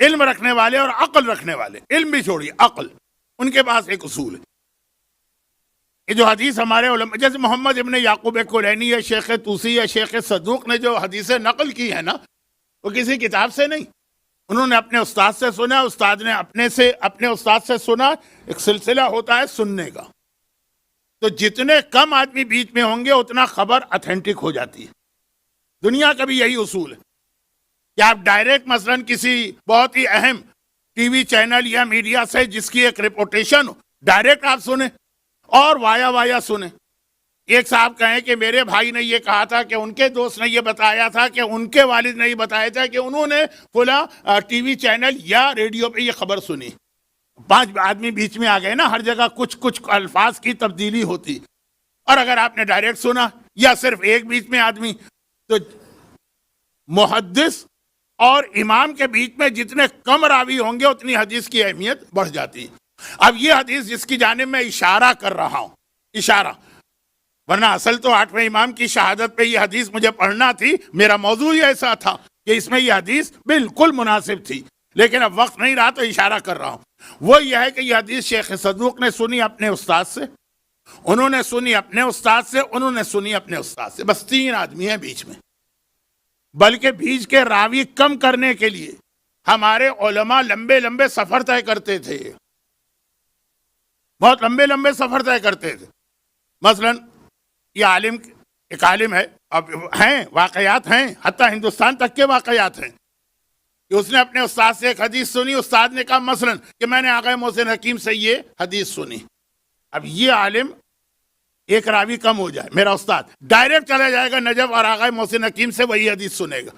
علم رکھنے والے اور عقل رکھنے والے، علم بھی چھوڑیے عقل، ان کے پاس ایک اصول ہے۔ یہ جو حدیث ہمارے علماء جیسے محمد ابن یعقوب کلینی یا شیخ طوسی یا شیخ صدوق نے جو حدیثیں نقل کی ہے نا، وہ کسی کتاب سے نہیں، انہوں نے اپنے استاد سے سنا، استاد نے اپنے استاد سے سنا، ایک سلسلہ ہوتا ہے سننے کا، تو جتنے کم آدمی بیچ میں ہوں گے اتنا خبر اتھینٹک ہو جاتی ہے۔ دنیا کا بھی یہی اصول ہے کہ آپ ڈائریکٹ مثلا کسی بہت ہی اہم ٹی وی چینل یا میڈیا سے جس کی ایک ریپوٹیشن ہو، ڈائریکٹ آپ سنیں اور وایا سنیں۔ ایک صاحب کہیں کہ میرے بھائی نے یہ کہا تھا کہ ان کے دوست نے یہ بتایا تھا کہ ان کے والد نے یہ بتایا تھا کہ انہوں نے فلاں ٹی وی چینل یا ریڈیو پہ یہ خبر سنی، 5 آدمی بیچ میں آ گئے نا، ہر جگہ کچھ الفاظ کی تبدیلی ہوتی، اور اگر آپ نے ڈائریکٹ سنا یا صرف ایک بیچ میں آدمی، تو محدث اور امام کے بیچ میں جتنے کم راوی ہوں گے اتنی حدیث کی اہمیت بڑھ جاتی ہے۔ اب یہ حدیث جس کی جانب میں اشارہ کر رہا ہوں، اشارہ، ورنہ اصل تو 8ویں امام کی شہادت پہ یہ حدیث مجھے پڑھنا تھی، میرا موضوع ہی ایسا تھا کہ اس میں یہ حدیث بالکل مناسب تھی، لیکن اب وقت نہیں رہا تو اشارہ کر رہا ہوں۔ وہ یہ ہے کہ یہ حدیث شیخ صدوق نے سنی اپنے استاد سے، انہوں نے سنی اپنے استاد سے، انہوں نے سنی اپنے استاد سے، بس 3 آدمی ہیں بیچ میں۔ بلکہ بیچ کے راوی کم کرنے کے لیے ہمارے علماء لمبے سفر طے کرتے تھے، بہت لمبے سفر طے کرتے تھے۔ مثلا یہ عالم، ایک عالم ہے، اب ہیں واقعات ہیں، حتیٰ ہندوستان تک کے واقعات ہیں کہ اس نے اپنے استاد سے ایک حدیث سنی، استاد نے کہا مثلا کہ میں نے آقا محسن حکیم سے یہ حدیث سنی۔ اب یہ عالم ایک راوی کم ہو جائے، میرا استاد ڈائریکٹ چلا جائے گا نجف اور آقا محسن حکیم سے وہی حدیث سنے گا۔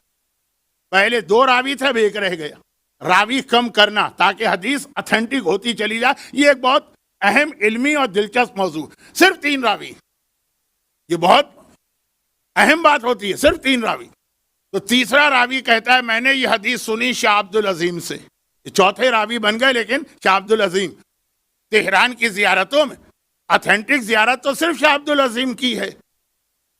پہلے 2 راوی تھے، اب ایک رہ گیا۔ راوی کم کرنا تاکہ حدیث اتھینٹک ہوتی چلی جائے، یہ ایک بہت اہم علمی اور دلچسپ موضوع۔ صرف 3 راوی، یہ بہت اہم بات ہوتی ہے، صرف 3 راوی۔ تو تیسرا راوی کہتا ہے میں نے یہ حدیث سنی شاہ عبد العظیم سے، یہ چوتھے راوی بن گئے، لیکن شاہ عبد العظیم تہران کی زیارتوں میں اتھینٹک زیارت تو صرف شاہ عبد العظیم کی ہے۔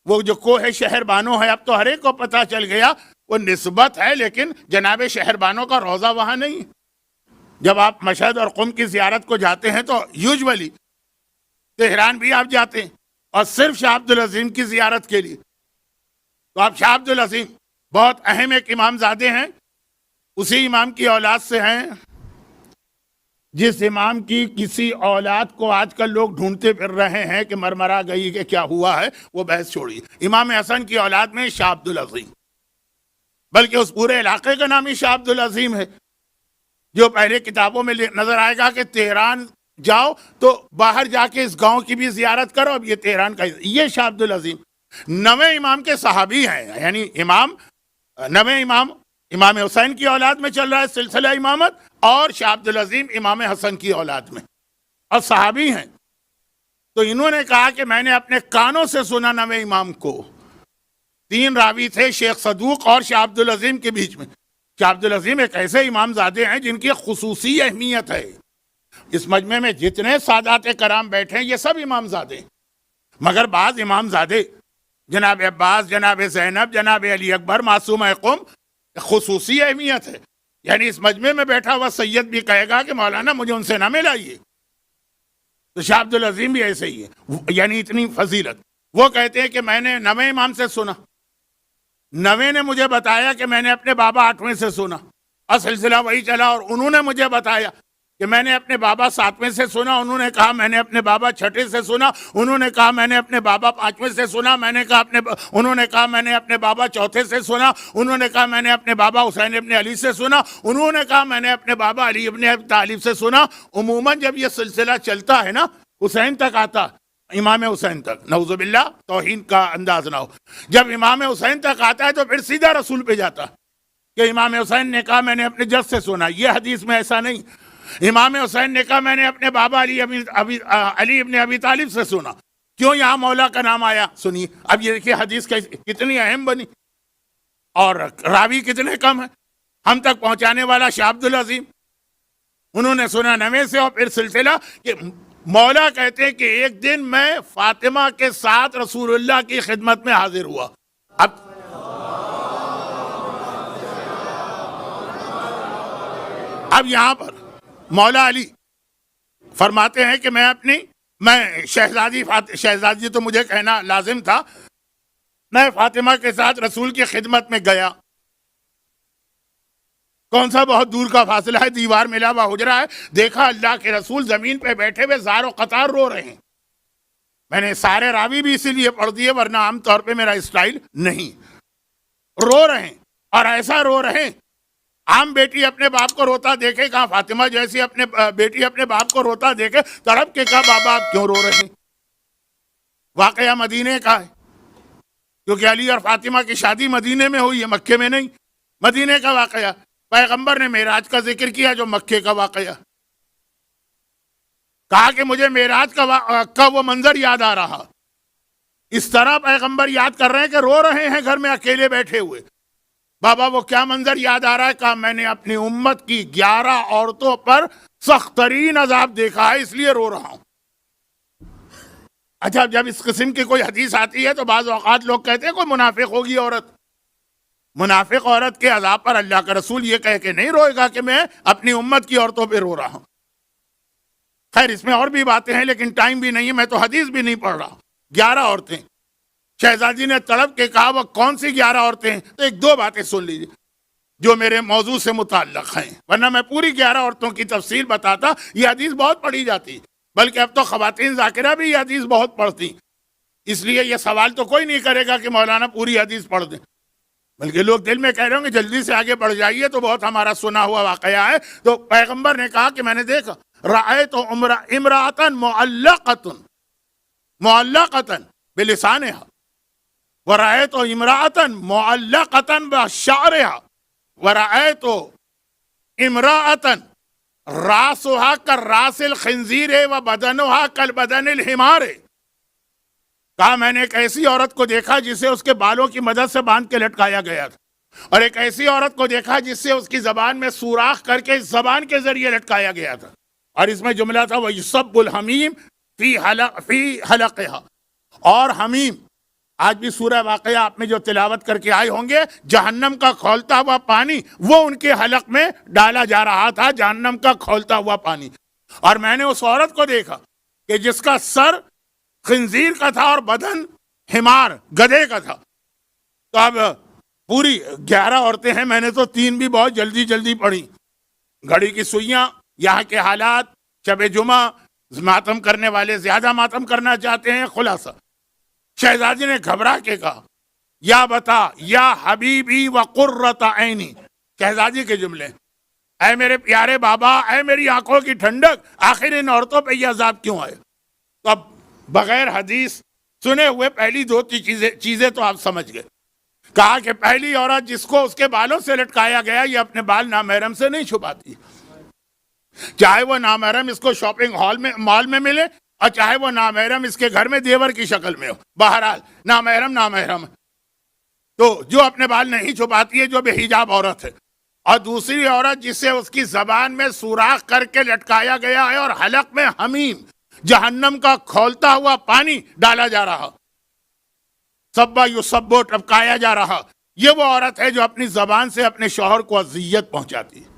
وہ جو کوہ شہر بانو ہے، اب تو ہر ایک کو پتہ چل گیا، وہ نسبت ہے، لیکن جناب شہر بانو کا روضہ وہاں نہیں ہے۔ جب آپ مشہد اور قم کی زیارت کو جاتے ہیں تو یوجولی تہران بھی آپ جاتے ہیں، اور صرف شاہ عبد العظیم کی زیارت کے لیے۔ تو آپ شاہ عبد العظیم بہت اہم ایک امام زادے ہیں، اسی امام کی اولاد سے ہیں، جس امام کی کسی اولاد کو آج کل لوگ ڈھونڈتے پھر رہے ہیں کہ مرمرا گئی کہ کیا ہوا ہے، وہ بحث چھوڑیے۔ امام حسن کی اولاد میں شاہ عبد العظیم، بلکہ اس پورے علاقے کا نام ہی شاہ عبد العظیم ہے، جو پہلے کتابوں میں نظر آئے گا کہ تہران جاؤ تو باہر جا کے اس گاؤں کی بھی زیارت کرو، اب یہ تہران کا، یہ شاہ عبد العظیم 9ویں امام کے صحابی ہیں، یعنی امام 9ویں امام حسین کی اولاد میں چل رہا ہے سلسلہ امامت، اور شاہ عبد العظیم امام حسن کی اولاد میں، اور صحابی ہیں۔ تو انہوں نے کہا کہ میں نے اپنے کانوں سے سنا 9ویں امام کو۔ 3 راوی تھے شیخ صدوق اور شاہ عبد العظیم کے بیچ میں۔ شاہ عبد العظیم ایک ایسے امام زادے ہیں جن کی خصوصی اہمیت ہے۔ اس مجمع میں جتنے سادات کرام بیٹھے ہیں یہ سب امام زادے ہیں، مگر بعض امام زادے، جناب عباس، جناب زینب، جناب علی اکبر، معصوم قم، خصوصی اہمیت ہے۔ یعنی اس مجمع میں بیٹھا ہوا سید بھی کہے گا کہ مولانا مجھے ان سے نہ ملائیے، تو شاہ عبد العظیم بھی ایسے ہی ہے، یعنی اتنی فضیلت۔ وہ کہتے ہیں کہ میں نے 9ویں امام سے سنا، 9ویں نے مجھے بتایا کہ میں نے اپنے بابا 8ویں سے سنا، اور سلسلہ وہی چلا، اور انہوں نے مجھے بتایا کہ میں نے اپنے بابا 7ویں سے سنا، انہوں نے کہا میں نے اپنے بابا 6 سے سنا، انہوں نے کہا میں نے اپنے بابا 5ویں سے سنا، انہوں نے کہا میں نے اپنے بابا 4 سے سنا، انہوں نے کہا میں نے اپنے بابا حسین ابن علی سے سنا، انہوں نے کہا میں نے اپنے بابا علی ابن ابی طالب سے سنا۔ عموماً جب یہ سلسلہ چلتا ہے نا، حسین تک آتا، امام حسین تک، نعوذ باللہ توہین کا انداز نہ ہو، جب امام حسین تک آتا ہے تو پھر سیدھا رسول پہ جاتا کہ امام حسین نے کہا میں نے اپنے جد سے سنا۔ یہ حدیث میں ایسا نہیں، امام حسین نے کہا میں نے اپنے بابا علی ابن ابی طالب سے سنا۔ کیوں یہاں مولا کا نام آیا؟ سنیے، اب یہ دیکھیے حدیث کتنی اہم بنی اور راوی کتنے کم ہیں۔ ہم تک پہنچانے والا شاہ عبد العظیم، انہوں نے سنا 9 سے، اور پھر سلسلہ کہ مولا کہتے کہ ایک دن میں فاطمہ کے ساتھ رسول اللہ کی خدمت میں حاضر ہوا۔ اب یہاں پر مولا علی فرماتے ہیں کہ میں شہزادی تو مجھے کہنا لازم تھا، میں فاطمہ کے ساتھ رسول کی خدمت میں گیا۔ کون سا بہت دور کا فاصلہ ہے، دیوار ملا ہوا حجرہ ہے، دیکھا اللہ کے رسول زمین پہ بیٹھے ہوئے زار و قطار رو رہے ہیں۔ میں نے سارے راوی بھی اسی لیے پڑھ دیے، ورنہ عام طور پہ میرا اسٹائل نہیں۔ رو رہے ہیں، اور ایسا رو رہے ہیں، عام بیٹی اپنے باپ کو روتا دیکھے، کہاں فاطمہ جیسی بیٹی اپنے باپ کو روتا دیکھے تڑپ کے کہا بابا آپ کیوں رو رہے ہیں؟ واقعہ مدینے کا ہے، کیونکہ علی اور فاطمہ کی شادی مدینے میں ہوئی ہے، مکے میں نہیں۔ مدینے کا واقعہ، پیغمبر نے معراج کا ذکر کیا جو مکے کا واقعہ، کہا کہ مجھے معراج کا وہ منظر یاد آ رہا۔ اس طرح پیغمبر یاد کر رہے ہیں کہ رو رہے ہیں گھر میں اکیلے بیٹھے ہوئے۔ بابا وہ کیا منظر یاد آ رہا ہے؟ کہا میں نے اپنی امت کی 11 عورتوں پر سخت ترین عذاب دیکھا ہے، اس لیے رو رہا ہوں۔ اچھا، جب اس قسم کی کوئی حدیث آتی ہے تو بعض اوقات لوگ کہتے ہیں کوئی منافق ہوگی عورت، منافق عورت کے عذاب پر اللہ کا رسول یہ کہہ کے نہیں روئے گا کہ میں اپنی امت کی عورتوں پہ رو رہا ہوں۔ خیر اس میں اور بھی باتیں ہیں لیکن ٹائم بھی نہیں ہے، میں تو حدیث بھی نہیں پڑھ رہا۔ 11 عورتیں، شہزادی نے تڑپ کے کہا وہ کون سی 11 عورتیں ہیں؟ تو 1-2 باتیں سن لیجیے جو میرے موضوع سے متعلق ہیں، ورنہ میں پوری 11 عورتوں کی تفصیل بتاتا۔ یہ حدیث بہت پڑھی جاتی، بلکہ اب تو خواتین ذاکرہ بھی یہ حدیث بہت پڑھتی، اس لیے یہ سوال تو کوئی نہیں کرے گا کہ مولانا پوری حدیث پڑھ دیں، بلکہ لوگ دل میں کہہ رہے ہوں گے جلدی سے آگے بڑھ جائیے، تو بہت ہمارا سنا ہوا واقعہ ہے۔ تو پیغمبر نے کہا کہ میں نے دیکھا رأیت امرأة معلقة بلسانها ورأیت امرأة معلقة بشعرها ورأیت امرأة راسها كراس الخنزیر وبدنها كالبدن الحمار۔ کہا میں نے ایک ایسی عورت کو دیکھا جسے اس کے بالوں کی مدد سے باندھ کے لٹکایا گیا تھا، اور ایک ایسی عورت کو دیکھا جس سے اس کی زبان میں سوراخ کر کے زبان کے ذریعے لٹکایا گیا تھا، اور اس میں جملہ تھا وَيُصَبُّ الْحَمِيمُ فِي حَلَقِهَا۔ اور حمیم، آج بھی سورہ واقعہ آپ میں جو تلاوت کر کے آئے ہوں گے، جہنم کا کھولتا ہوا پانی وہ ان کے حلق میں ڈالا جا رہا تھا، جہنم کا کھولتا ہوا پانی۔ اور میں نے اس عورت کو دیکھا کہ جس کا سر خنزیر کا تھا اور بدن حمار، گدھے کا تھا۔ تو اب پوری 11 عورتیں ہیں، میں نے تو 3 بھی بہت جلدی جلدی پڑھی۔ گھڑی کی سوئیاں، یہاں کے حالات، شب جمعہ، ماتم کرنے والے زیادہ ماتم کرنا چاہتے ہیں۔ خلاصہ شہزادی نے گھبرا کے کہا یا بتا یا حبیبی وقرۃ عینی، شہزادی کے جملے، اے میرے پیارے بابا، اے میری آنکھوں کی ٹھنڈک، آخر ان عورتوں پہ یہ عذاب کیوں آئے؟ تو اب بغیر حدیث سنے ہوئے پہلی 2 چیزیں تو آپ سمجھ گئے۔ کہا کہ پہلی عورت جس کو اس کے بالوں سے لٹکایا گیا، یہ اپنے بال نامحرم سے نہیں چھپاتی، چاہے وہ نامحرم اس کو شاپنگ مال میں ملے، اور چاہے وہ نامحرم اس کے گھر میں دیور کی شکل میں ہو، بہرحال نامحرم۔ تو جو اپنے بال نہیں چھپاتی ہے، جو بے حجاب عورت ہے، اور دوسری عورت جسے اس کی زبان میں سوراخ کر کے لٹکایا گیا ہے اور حلق میں حمیم، جہنم کا کھولتا ہوا پانی ڈالا جا رہا، سبا یسبو، ٹپکایا جا رہا، یہ وہ عورت ہے جو اپنی زبان سے اپنے شوہر کو اذیت پہنچاتی ہے۔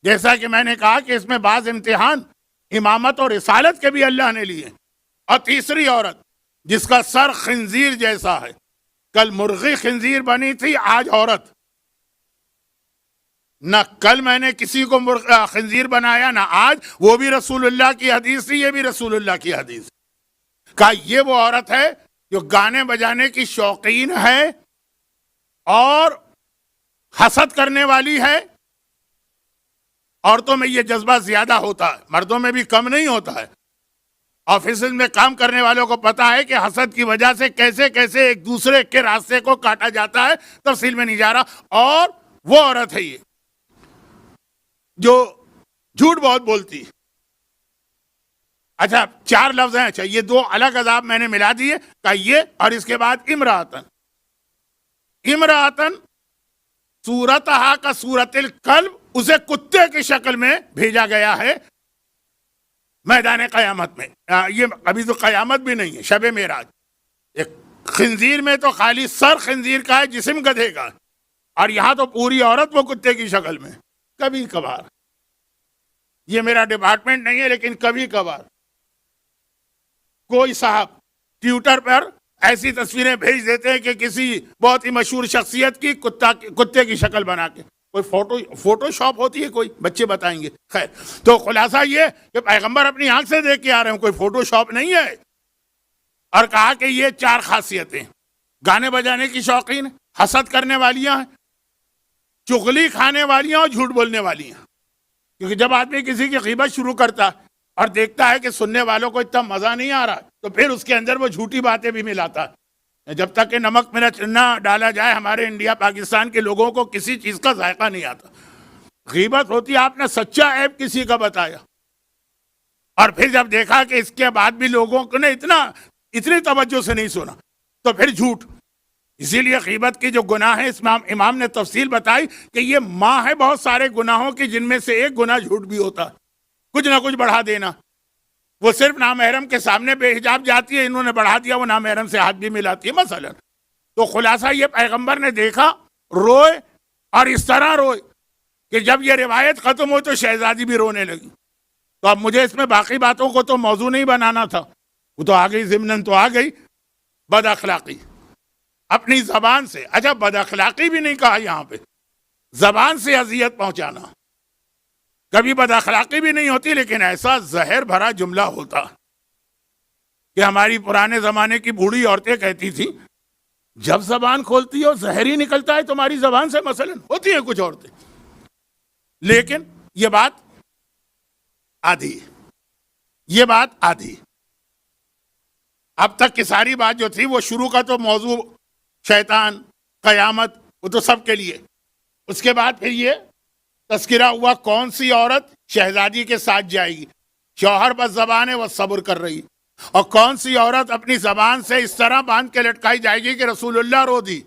جیسا کہ میں نے کہا کہ اس میں بعض امتحان امامت اور رسالت کے بھی اللہ نے لیے۔ اور تیسری عورت جس کا سر خنزیر جیسا ہے، کل مرغی خنزیر بنی تھی، آج عورت نہ کل میں نے کسی کو خنزیر بنایا نہ آج، وہ بھی رسول اللہ کی حدیث تھی، یہ بھی رسول اللہ کی حدیث. کہا یہ وہ عورت ہے جو گانے بجانے کی شوقین ہے اور حسد کرنے والی ہے. عورتوں میں یہ جذبہ زیادہ ہوتا ہے، مردوں میں بھی کم نہیں ہوتا ہے. آفیسز میں کام کرنے والوں کو پتا ہے کہ حسد کی وجہ سے کیسے کیسے ایک دوسرے کے راستے کو کاٹا جاتا ہے. تفصیل میں نہیں جا رہا. اور وہ عورت ہے یہ جو جھوٹ بہت بولتی. اچھا 4 لفظ ہیں. اچھا یہ 2 الگ عذاب میں نے ملا دیے. کہ یہ اور اس کے بعد امراتن. امراتن صورتہا کا صورت الکلب، اسے کتے کی شکل میں بھیجا گیا ہے میدان قیامت میں. یہ ابھی تو قیامت بھی نہیں ہے، شب معراج. ایک خنزیر میں تو خالی سر خنزیر کا ہے، جسم گدھے کا ہے، اور یہاں تو پوری عورت وہ کتے کی شکل میں. کبھی کبھار، یہ میرا ڈپارٹمنٹ نہیں ہے لیکن کبھی کبھار کوئی صاحب ٹویٹر پر ایسی تصویریں بھیج دیتے ہیں کہ کسی بہت ہی مشہور شخصیت کی کتے کی شکل بنا کے. کوئی فوٹو شاپ ہوتی ہے، کوئی بچے بتائیں گے. خیر، تو خلاصہ یہ کہ پیغمبر اپنی آنکھ سے دیکھ کے آ رہے ہیں، کوئی فوٹو شاپ نہیں ہے. اور کہا کہ یہ 4 خاصیتیں: گانے بجانے کی شوقین، حسد کرنے والیاں ہیں، چغلی کھانے والیاں اور جھوٹ بولنے والیاں. کیونکہ جب آدمی کسی کی غیبت شروع کرتا ہے اور دیکھتا ہے کہ سننے والوں کو اتنا مزہ نہیں آ رہا، تو پھر اس کے اندر وہ جھوٹی باتیں بھی ملاتا ہے. جب تک کہ نمک مرچ نہ ڈالا جائے، ہمارے انڈیا پاکستان کے لوگوں کو کسی چیز کا ذائقہ نہیں آتا. غیبت ہوتی ہے آپ نے سچا عیب کسی کا بتایا، اور پھر جب دیکھا کہ اس کے بعد بھی لوگوں کو نے اتنی توجہ سے نہیں سنا، تو پھر جھوٹ. اسی لیے غیبت کی جو گناہ ہے، اس میں امام نے تفصیل بتائی کہ یہ ماں ہے بہت سارے گناہوں کی، جن میں سے ایک گناہ جھوٹ بھی ہوتا ہے. کچھ نہ کچھ بڑھا دینا. وہ صرف نامحرم کے سامنے بے حجاب جاتی ہے، انہوں نے بڑھا دیا، وہ نامحرم سے ہاتھ بھی ملاتی ہے مثلا. تو خلاصہ یہ پیغمبر نے دیکھا، روئے، اور اس طرح روئے کہ جب یہ روایت ختم ہو تو شہزادی بھی رونے لگی. تو اب مجھے اس میں باقی باتوں کو تو موضوع نہیں بنانا تھا، وہ تو آ گئی ضمناً، تو آ گئی بد اخلاقی اپنی زبان سے. اچھا بد اخلاقی بھی نہیں کہا یہاں پہ، زبان سے اذیت پہنچانا. کبھی بد اخلاقی بھی نہیں ہوتی، لیکن ایسا زہر بھرا جملہ ہوتا کہ ہماری پرانے زمانے کی بوڑھی عورتیں کہتی تھی جب زبان کھولتی ہو زہر ہی نکلتا ہے تمہاری زبان سے. مثلا ہوتی ہیں کچھ عورتیں، لیکن یہ بات آدھی، یہ بات آدھی. اب تک کی ساری بات جو تھی وہ شروع کا تو موضوع شیطان، قیامت، وہ تو سب کے لیے. اس کے بعد پھر یہ تذکرہ ہوا کون سی عورت شہزادی کے ساتھ جائے گی، شوہر بس زبان ہے وہ صبر کر رہی، اور کون سی عورت اپنی زبان سے اس طرح باندھ کے لٹکائی جائے گی کہ رسول اللہ رو دی.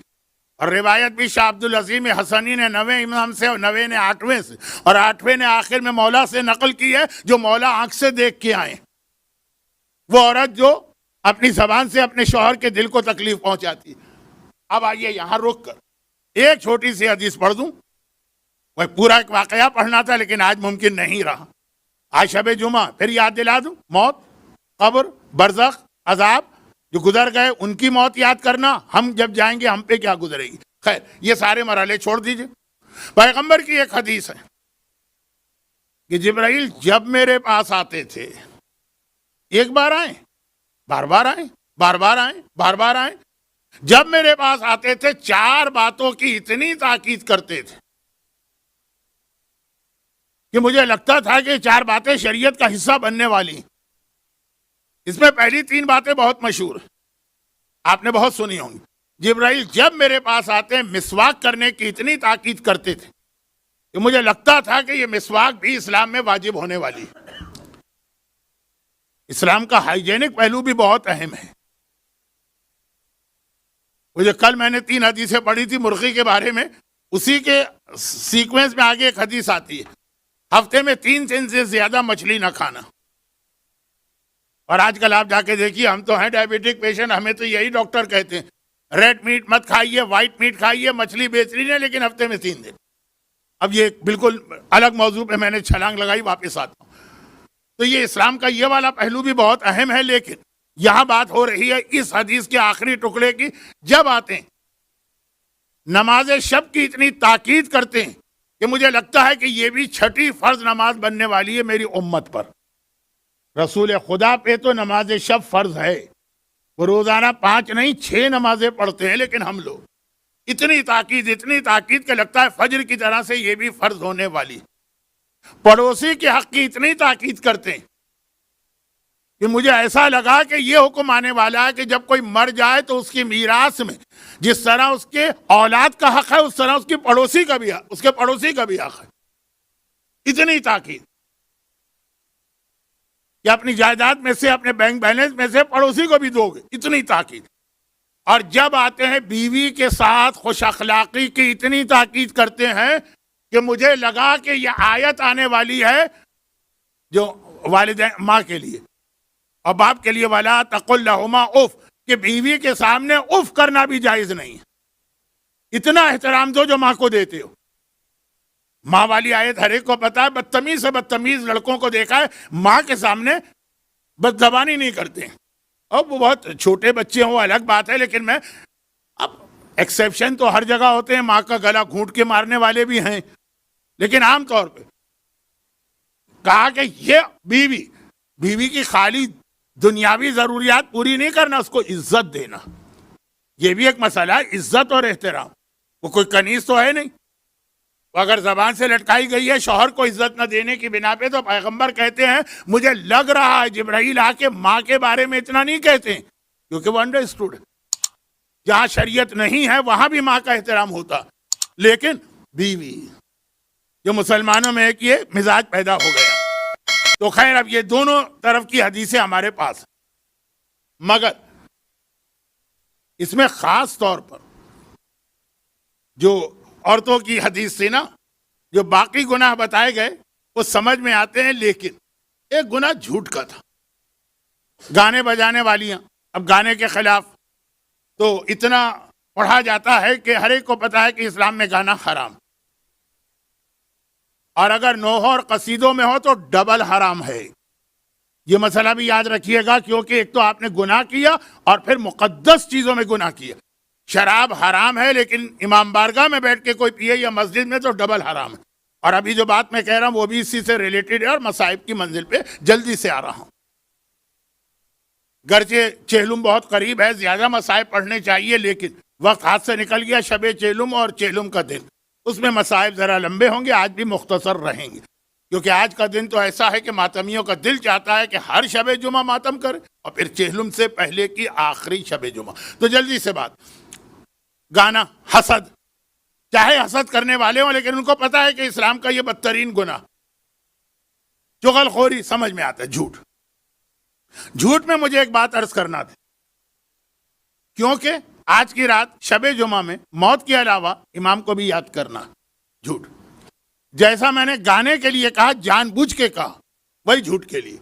اور روایت بھی شاہ عبد العظیم حسنی نے 9ویں امام سے، اور 9ویں نے 8ویں سے، اور 8ویں نے آخر میں مولا سے نقل کی ہے، جو مولا آنکھ سے دیکھ کے آئے. وہ عورت جو اپنی زبان سے اپنے شوہر کے دل کو تکلیف پہنچاتی. اب آئیے یہاں رک کر ایک چھوٹی سی حدیث پڑھ دوں. وہ پورا ایک واقعہ پڑھنا تھا لیکن آج ممکن نہیں رہا. آج شب جمعہ پھر یاد دلا دوں، موت، قبر، برزخ، عذاب جو گزر گئے ان کی موت یاد کرنا، ہم جب جائیں گے ہم پہ کیا گزرے گی. خیر یہ سارے مرحلے چھوڑ دیجئے. پیغمبر کی ایک حدیث ہے کہ جبرائیل جب میرے پاس آتے تھے، ایک بار آئیں، بار بار آئیں، بار بار آئیں، بار بار آئیں، جب میرے پاس آتے تھے 4 باتوں کی اتنی تاکید کرتے تھے کہ مجھے لگتا تھا کہ 4 باتیں شریعت کا حصہ بننے والی. اس میں پہلی 3 باتیں بہت مشہور ہیں، آپ نے بہت سنی ہوں گی. جبرائیل جب میرے پاس آتے مسواک کرنے کی اتنی تاکید کرتے تھے کہ مجھے لگتا تھا کہ یہ مسواک بھی اسلام میں واجب ہونے والی ہے. اسلام کا ہائیجینک پہلو بھی بہت اہم ہے. مجھے کل میں نے 3 حدیثیں پڑھی تھی مرغی کے بارے میں، اسی کے سیکوینس میں آگے ایک حدیث آتی ہے، ہفتے میں 3 دن سے زیادہ مچھلی نہ کھانا. اور آج کل آپ جا کے دیکھیے، ہم تو ہیں ڈائبیٹک پیشنٹ، ہمیں تو یہی ڈاکٹر کہتے ہیں ریڈ میٹ مت کھائیے، وائٹ میٹ کھائیے، مچھلی بیچ رہی ہے لیکن ہفتے میں 3 دن. اب یہ بالکل الگ موضوع پہ میں نے چھلانگ لگائی، واپس آتا ہوں. تو یہ اسلام کا یہ والا پہلو بھی بہت اہم ہے، لیکن یہاں بات ہو رہی ہے اس حدیث کے آخری ٹکڑے کی. جب آتے ہیں نماز شب کی اتنی تاکید کرتے ہیں کہ مجھے لگتا ہے کہ یہ بھی چھٹی فرض نماز بننے والی ہے میری امت پر. رسول خدا پہ تو نماز شب فرض ہے، وہ روزانہ 5 نہیں 6 نمازیں پڑھتے ہیں، لیکن ہم لوگ اتنی تاکید کہ لگتا ہے فجر کی طرح سے یہ بھی فرض ہونے والی. پڑوسی کے حق کی اتنی تاکید کرتے ہیں کہ مجھے ایسا لگا کہ یہ حکم آنے والا ہے کہ جب کوئی مر جائے تو اس کی میراث میں جس طرح اس کے اولاد کا حق ہے اس طرح اس کے پڑوسی کا بھی حق ہے. اتنی تاکید کہ اپنی جائیداد میں سے اپنے بینک بیلنس میں سے پڑوسی کو بھی دو گے، اتنی تاکید. اور جب آتے ہیں بیوی کے ساتھ خوش اخلاقی کی اتنی تاکید کرتے ہیں کہ مجھے لگا کہ یہ آیت آنے والی ہے جو والدین ماں کے لیے اور باپ کے لیے وَلَا تَقُلْ لَهُمَا اُف، کہ بیوی کے سامنے اف کرنا بھی جائز نہیں ہے. اتنا احترام دو جو ماں کو دیتے ہو. ماں والی آیت ہر ایک کو پتا ہے، بدتمیز سے بدتمیز لڑکوں کو دیکھا ہے ماں کے سامنے بد زبانی نہیں کرتے ہیں. اب وہ بہت چھوٹے بچے ہوں الگ بات ہے، لیکن اب ایکسیپشن تو ہر جگہ ہوتے ہیں، ماں کا گلا گھونٹ کے مارنے والے بھی ہیں، لیکن عام طور پہ کہا کہ یہ بیوی کی خالی دنیاوی ضروریات پوری نہیں کرنا، اس کو عزت دینا. یہ بھی ایک مسئلہ ہے، عزت اور احترام. وہ کوئی کنیز تو ہے نہیں. اگر زبان سے لٹکائی گئی ہے شوہر کو عزت نہ دینے کی بنا پہ، تو پیغمبر کہتے ہیں مجھے لگ رہا ہے جبرائیل آ کے ماں کے بارے میں اتنا نہیں کہتے ہیں، کیونکہ وہ انڈرسٹوڈ جہاں شریعت نہیں ہے وہاں بھی ماں کا احترام ہوتا، لیکن بیوی جو مسلمانوں میں ایک یہ مزاج پیدا ہو گیا. تو خیر اب یہ دونوں طرف کی حدیثیں ہمارے پاس، مگر اس میں خاص طور پر جو عورتوں کی حدیث سے نا جو باقی گناہ بتائے گئے وہ سمجھ میں آتے ہیں، لیکن ایک گناہ جھوٹ کا تھا. گانے بجانے والیاں، اب گانے کے خلاف تو اتنا پڑھا جاتا ہے کہ ہر ایک کو پتا ہے کہ اسلام میں گانا حرام، اور اگر نوحہ اور قصیدوں میں ہو تو ڈبل حرام ہے. یہ مسئلہ بھی یاد رکھیے گا، کیونکہ ایک تو آپ نے گناہ کیا اور پھر مقدس چیزوں میں گناہ کیا. شراب حرام ہے، لیکن امام بارگاہ میں بیٹھ کے کوئی پیے یا مسجد میں تو ڈبل حرام ہے. اور ابھی جو بات میں کہہ رہا ہوں وہ بھی اسی سے ریلیٹڈ ہے اور مصائب کی منزل پہ جلدی سے آ رہا ہوں. گرچہ چہلم بہت قریب ہے، زیادہ مصائب پڑھنے چاہیے، لیکن وقت ہاتھ سے نکل گیا. شب چہلم اور چہلم کا دن، اس میں مصائب ذرا لمبے ہوں گے، آج بھی مختصر رہیں گے، کیونکہ آج کا دن تو ایسا ہے کہ ماتمیوں کا دل چاہتا ہے کہ ہر شب جمعہ ماتم کرے، اور پھر چہلم سے پہلے کی آخری شب جمعہ. تو جلدی سے بات، گانا، حسد، چاہے حسد کرنے والے ہوں لیکن ان کو پتا ہے کہ اسلام کا یہ بدترین گناہ. چغل خوری سمجھ میں آتا ہے. جھوٹ میں مجھے ایک بات عرض کرنا تھی، کیونکہ آج کی رات شب جمعہ میں موت کے علاوہ امام کو بھی یاد کرنا. جھوٹ جیسا میں نے گانے کے لیے کہا، جان بوجھ کے کہا، وہی جھوٹ کے لیے.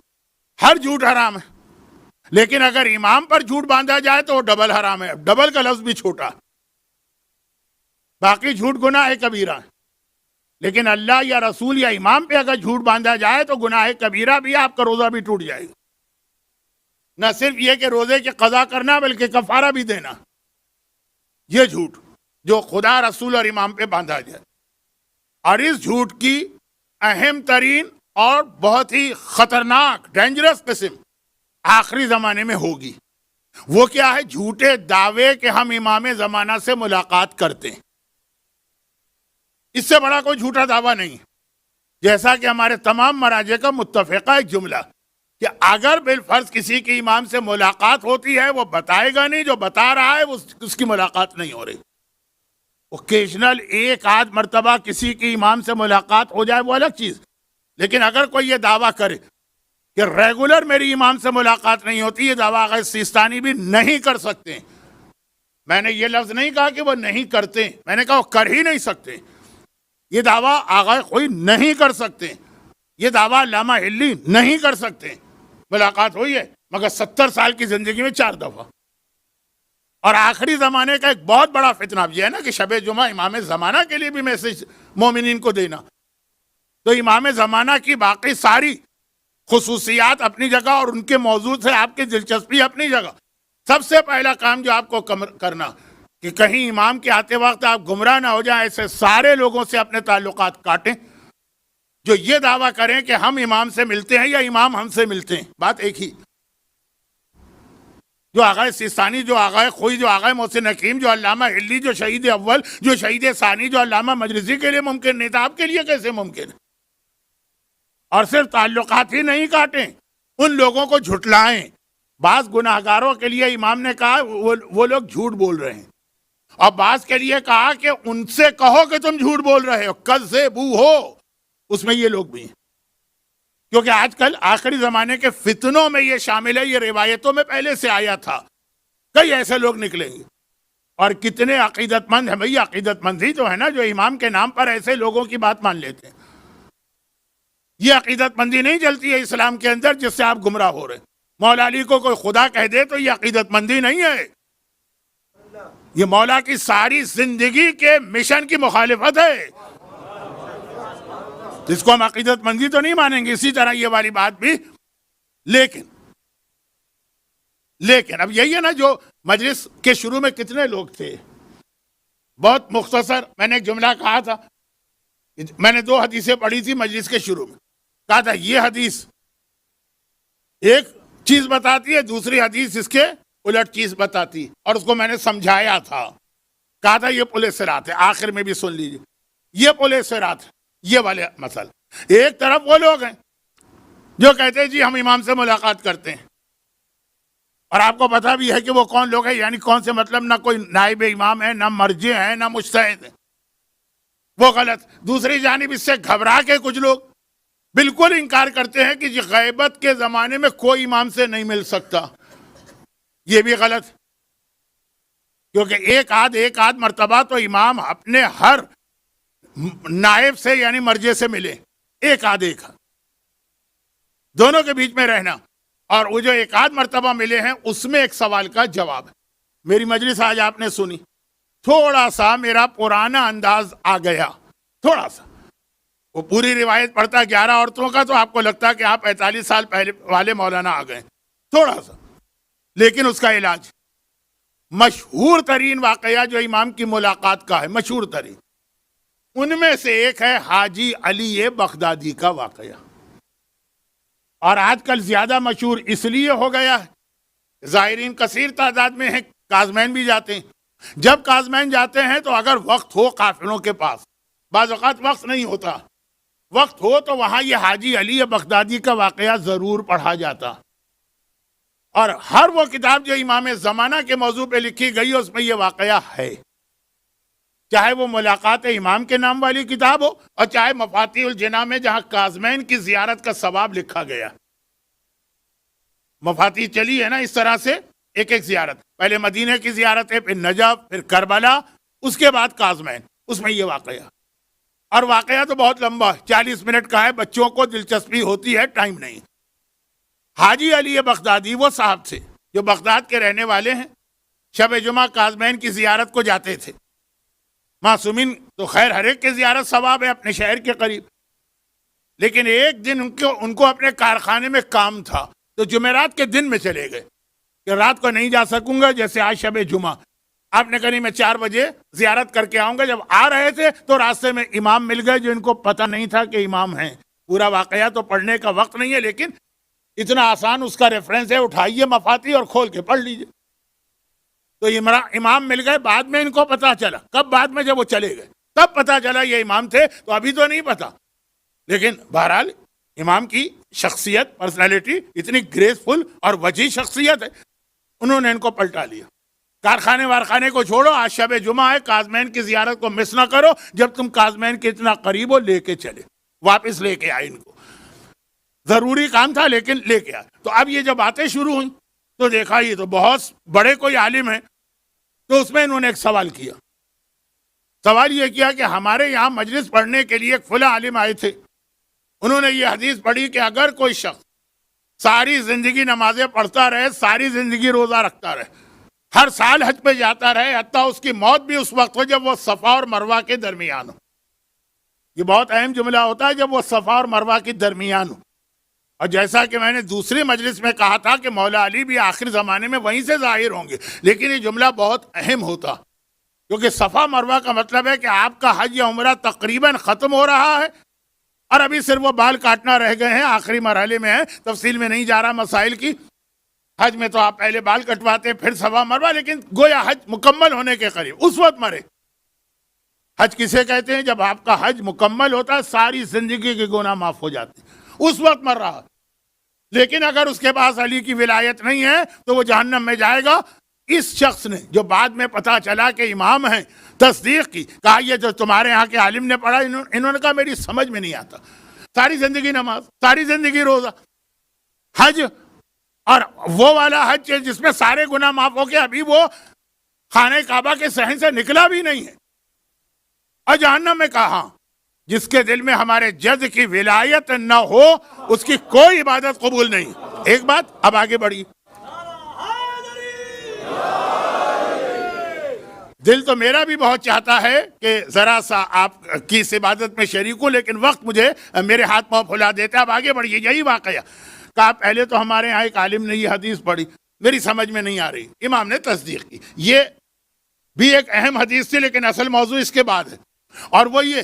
ہر جھوٹ حرام ہے، لیکن اگر امام پر جھوٹ باندھا جائے تو وہ ڈبل حرام ہے. ڈبل کا لفظ بھی چھوٹا، باقی جھوٹ گناہ کبیرہ ہے، لیکن اللہ یا رسول یا امام پہ اگر جھوٹ باندھا جائے تو گناہ کبیرہ بھی، آپ کا روزہ بھی ٹوٹ جائے گا. نہ صرف یہ کہ روزے کی قضا کرنا بلکہ کفارہ بھی دینا. یہ جھوٹ جو خدا، رسول اور امام پہ باندھا جائے. اور اس جھوٹ کی اہم ترین اور بہت ہی خطرناک ڈینجرس قسم آخری زمانے میں ہوگی. وہ کیا ہے؟ جھوٹے دعوے کہ ہم امام زمانہ سے ملاقات کرتے ہیں. اس سے بڑا کوئی جھوٹا دعویٰ نہیں. جیسا کہ ہمارے تمام مراجع کا متفقہ ایک جملہ کہ اگر بالفرض کسی کی امام سے ملاقات ہوتی ہے وہ بتائے گا نہیں، جو بتا رہا ہے اس کی ملاقات نہیں ہو رہی. اوکیشنل ایک آدھ مرتبہ کسی کی امام سے ملاقات ہو جائے وہ الگ چیز، لیکن اگر کوئی یہ دعویٰ کرے کہ ریگولر میری امام سے ملاقات نہیں ہوتی، یہ دعویٰ آغا سیستانی بھی نہیں کر سکتے. میں نے یہ لفظ نہیں کہا کہ وہ نہیں کرتے، میں نے کہا وہ کر ہی نہیں سکتے. یہ دعویٰ آغا کوئی نہیں کر سکتے، یہ دعویٰ علامہ ہلی نہیں کر سکتے. ملاقات ہوئی ہے مگر 70 سال کی زندگی میں 4 دفعہ. اور آخری زمانے کا ایک بہت بڑا فتنہ یہ ہے نا کہ شب جمعہ امام زمانہ کے لیے بھی میسج مومنین کو دینا. تو امام زمانہ کی باقی ساری خصوصیات اپنی جگہ اور ان کے موضوع سے آپ کی دلچسپی اپنی جگہ. سب سے پہلا کام جو آپ کو کرنا کہ کہیں امام کے آتے وقت آپ گمراہ نہ ہو جائیں، ایسے سارے لوگوں سے اپنے تعلقات کاٹیں جو یہ دعویٰ کریں کہ ہم امام سے ملتے ہیں یا امام ہم سے ملتے ہیں. بات ایک ہی. جو آغا سیستانی، جو آغا خوئی، جو آغا محسن حکیم، جو علامہ ہلی، جو شہید اول، جو شہید ثانی، جو علامہ مجلسی کے لیے ممکن نہیں تھا، آپ کے لیے کیسے ممکن ہے؟ اور صرف تعلقات ہی نہیں کاٹیں، ان لوگوں کو جھٹلائیں. بعض گناہگاروں کے لیے امام نے کہا وہ لوگ جھوٹ بول رہے ہیں، اور بعض کے لیے کہا کہ ان سے کہو کہ تم جھوٹ بول رہے ہو، کذبو ہو. اس میں یہ لوگ بھی ہیں، کیونکہ آج کل آخری زمانے کے فتنوں میں یہ شامل ہے. یہ روایتوں میں پہلے سے آیا تھا. کئی ایسے لوگ نکلیں گے، اور کتنے عقیدت مند ہیں. بھئی عقیدت مند ہی تو ہے نا جو امام کے نام پر ایسے لوگوں کی بات مان لیتے ہیں. یہ عقیدت مندی نہیں چلتی ہے اسلام کے اندر جس سے آپ گمراہ ہو رہے ہیں. مولا علی کو کوئی خدا کہہ دے تو یہ عقیدت مندی نہیں ہے، یہ مولا کی ساری زندگی کے مشن کی مخالفت ہے، جس کو ہم عقیدت مندی تو نہیں مانیں گے. اسی طرح یہ والی بات بھی. لیکن اب یہی ہے نا، جو مجلس کے شروع میں کتنے لوگ تھے. بہت مختصر میں نے ایک جملہ کہا تھا. میں نے 2 حدیثیں پڑھی تھی مجلس کے شروع میں. کہا تھا یہ حدیث ایک چیز بتاتی ہے، دوسری حدیث اس کے الٹ چیز بتاتی، اور اس کو میں نے سمجھایا تھا. کہا تھا یہ پل صراط ہے. آخر میں بھی سن لیجیے، یہ پل صراط ہے. یہ والے مسئلہ. ایک طرف وہ لوگ ہیں جو کہتے ہیں جی ہم امام سے ملاقات کرتے ہیں، اور آپ کو پتا بھی ہے کہ وہ کون لوگ ہیں، یعنی کون سے، مطلب نہ کوئی نائب امام ہے، نہ مرجع ہیں، نہ مجتہد ہیں. وہ غلط. دوسری جانب اس سے گھبرا کے کچھ لوگ بالکل انکار کرتے ہیں کہ غیبت کے زمانے میں کوئی امام سے نہیں مل سکتا. یہ بھی غلط، کیونکہ ایک آدھ مرتبہ تو امام اپنے ہر نائب سے یعنی مرجع سے ملے. ایک آدھ دونوں کے بیچ میں رہنا. اور وہ جو ایک آدھ مرتبہ ملے ہیں اس میں ایک سوال کا جواب ہے. میری مجلس آج آپ نے سنی، تھوڑا سا میرا پرانا انداز آ گیا، تھوڑا سا. وہ پوری روایت پڑھتا 11 عورتوں کا تو آپ کو لگتا کہ آپ 45 سال پہلے والے مولانا آ گئے، تھوڑا سا. لیکن اس کا علاج، مشہور ترین واقعہ جو امام کی ملاقات کا ہے، مشہور ترین، ان میں سے ایک ہے حاجی علی بغدادی کا واقعہ. اور آج کل زیادہ مشہور اس لیے ہو گیا ہے، زائرین کثیر تعداد میں ہیں، کازمین بھی جاتے ہیں. جب کازمین جاتے ہیں تو اگر وقت ہو قافلوں کے پاس، بعض اوقات وقت نہیں ہوتا، وقت ہو تو وہاں یہ حاجی علی بغدادی کا واقعہ ضرور پڑھا جاتا. اور ہر وہ کتاب جو امام زمانہ کے موضوع پہ لکھی گئی اس میں یہ واقعہ ہے، چاہے وہ ملاقات امام کے نام والی کتاب ہو، اور چاہے مفاتیح الجناح میں جہاں کاظمین کی زیارت کا ثواب لکھا گیا. مفاتیح چلی ہے نا اس طرح سے، ایک ایک زیارت، پہلے مدینہ کی زیارت ہے، پھر نجف، پھر کربلا، اس کے بعد کاظمین. اس میں یہ واقعہ، اور واقعہ تو بہت لمبا ہے، 40 منٹ کا ہے. بچوں کو دلچسپی ہوتی ہے، ٹائم نہیں. حاجی علی بغدادی وہ صاحب تھے جو بغداد کے رہنے والے ہیں. شب جمعہ کاظمین کی زیارت کو جاتے تھے. معصومین تو خیر ہر ایک کی زیارت ثواب ہے اپنے شہر کے قریب، لیکن ایک دن ان کو اپنے کارخانے میں کام تھا تو جمعرات کے دن میں چلے گئے کہ رات کو نہیں جا سکوں گا. جیسے آج شب جمعہ، آپ نے کہا میں 4 بجے زیارت کر کے آؤں گا. جب آ رہے تھے تو راستے میں امام مل گئے جو ان کو پتہ نہیں تھا کہ امام ہیں. پورا واقعہ تو پڑھنے کا وقت نہیں ہے، لیکن اتنا آسان اس کا ریفرنس ہے، اٹھائیے مفاتیح اور کھول کے پڑھ لیجئے. تو امام مل گئے. بعد میں ان کو پتا چلا، کب بعد میں جب وہ چلے گئے تب پتا چلا یہ امام تھے. تو ابھی تو نہیں پتا، لیکن بہرحال امام کی شخصیت، پرسنالٹی اتنی گریسفل اور وجیح شخصیت ہے، انہوں نے ان کو پلٹا لیا. کارخانے وارخانے کو چھوڑو، آج شب جمعہ ہے، کاظمین کی زیارت کو مس نہ کرو. جب تم کاظمین کے اتنا قریب ہو، لے کے چلے، واپس لے کے آئے. ان کو ضروری کام تھا لیکن لے کے آئے. تو اب یہ جب باتیں شروع ہوئیں تو دیکھا یہ تو بہت بڑے کوئی عالم ہیں. تو اس میں انہوں نے ایک سوال کیا. سوال یہ کیا کہ ہمارے یہاں مجلس پڑھنے کے لیے ایک فلاں عالم آئے تھے، انہوں نے یہ حدیث پڑھی کہ اگر کوئی شخص ساری زندگی نمازیں پڑھتا رہے، ساری زندگی روزہ رکھتا رہے، ہر سال حج پہ جاتا رہے، حتیٰ اس کی موت بھی اس وقت ہو جب وہ صفا اور مروہ کے درمیان ہو. یہ بہت اہم جملہ ہوتا ہے، جب وہ صفا اور مروہ کے درمیان ہو. اور جیسا کہ میں نے دوسری مجلس میں کہا تھا کہ مولا علی بھی آخر زمانے میں وہیں سے ظاہر ہوں گے، لیکن یہ جملہ بہت اہم ہوتا کیونکہ صفا مروہ کا مطلب ہے کہ آپ کا حج یا عمرہ تقریباً ختم ہو رہا ہے اور ابھی صرف وہ بال کاٹنا رہ گئے ہیں، آخری مرحلے میں ہیں، تفصیل میں نہیں جا رہا مسائل کی۔ حج میں تو آپ پہلے بال کٹواتے پھر صفا مروہ، لیکن گویا حج مکمل ہونے کے قریب اس وقت مرے۔ حج کسے کہتے ہیں؟ جب آپ کا حج مکمل ہوتا ہے، ساری زندگی کے گناہ معاف ہو جاتے ہیں، اس وقت مر رہا ہے۔ لیکن اگر اس کے پاس علی کی ولایت نہیں ہے تو وہ جہنم میں جائے گا۔ اس شخص نے جو بعد میں پتا چلا کہ امام ہیں، تصدیق کی، کہا یہ جو تمہارے ہاں کے عالم نے پڑھا، انہوں نے کہا میری سمجھ میں نہیں آتا، ساری زندگی نماز، ساری زندگی روزہ، حج، اور وہ والا حج جس میں سارے گناہ معاف ہو کے ابھی وہ خانہ کعبہ کے صحن سے نکلا بھی نہیں ہے، اور جہنم میں کہا جس کے دل میں ہمارے جد کی ولایت نہ ہو اس کی کوئی عبادت قبول نہیں۔ ایک بات، اب آگے بڑھی، دل تو میرا بھی بہت چاہتا ہے کہ ذرا سا آپ کی اس عبادت میں شریک ہوں، لیکن وقت مجھے میرے ہاتھ پاؤں پھلا دیتا ہے۔ اب آگے بڑھیے، یہی واقعہ کہا پہلے تو ہمارے ہاں ایک عالم نے یہ حدیث پڑھی، میری سمجھ میں نہیں آ رہی، امام نے تصدیق کی۔ یہ بھی ایک اہم حدیث تھی، لیکن اصل موضوع اس کے بعد ہے، اور وہ یہ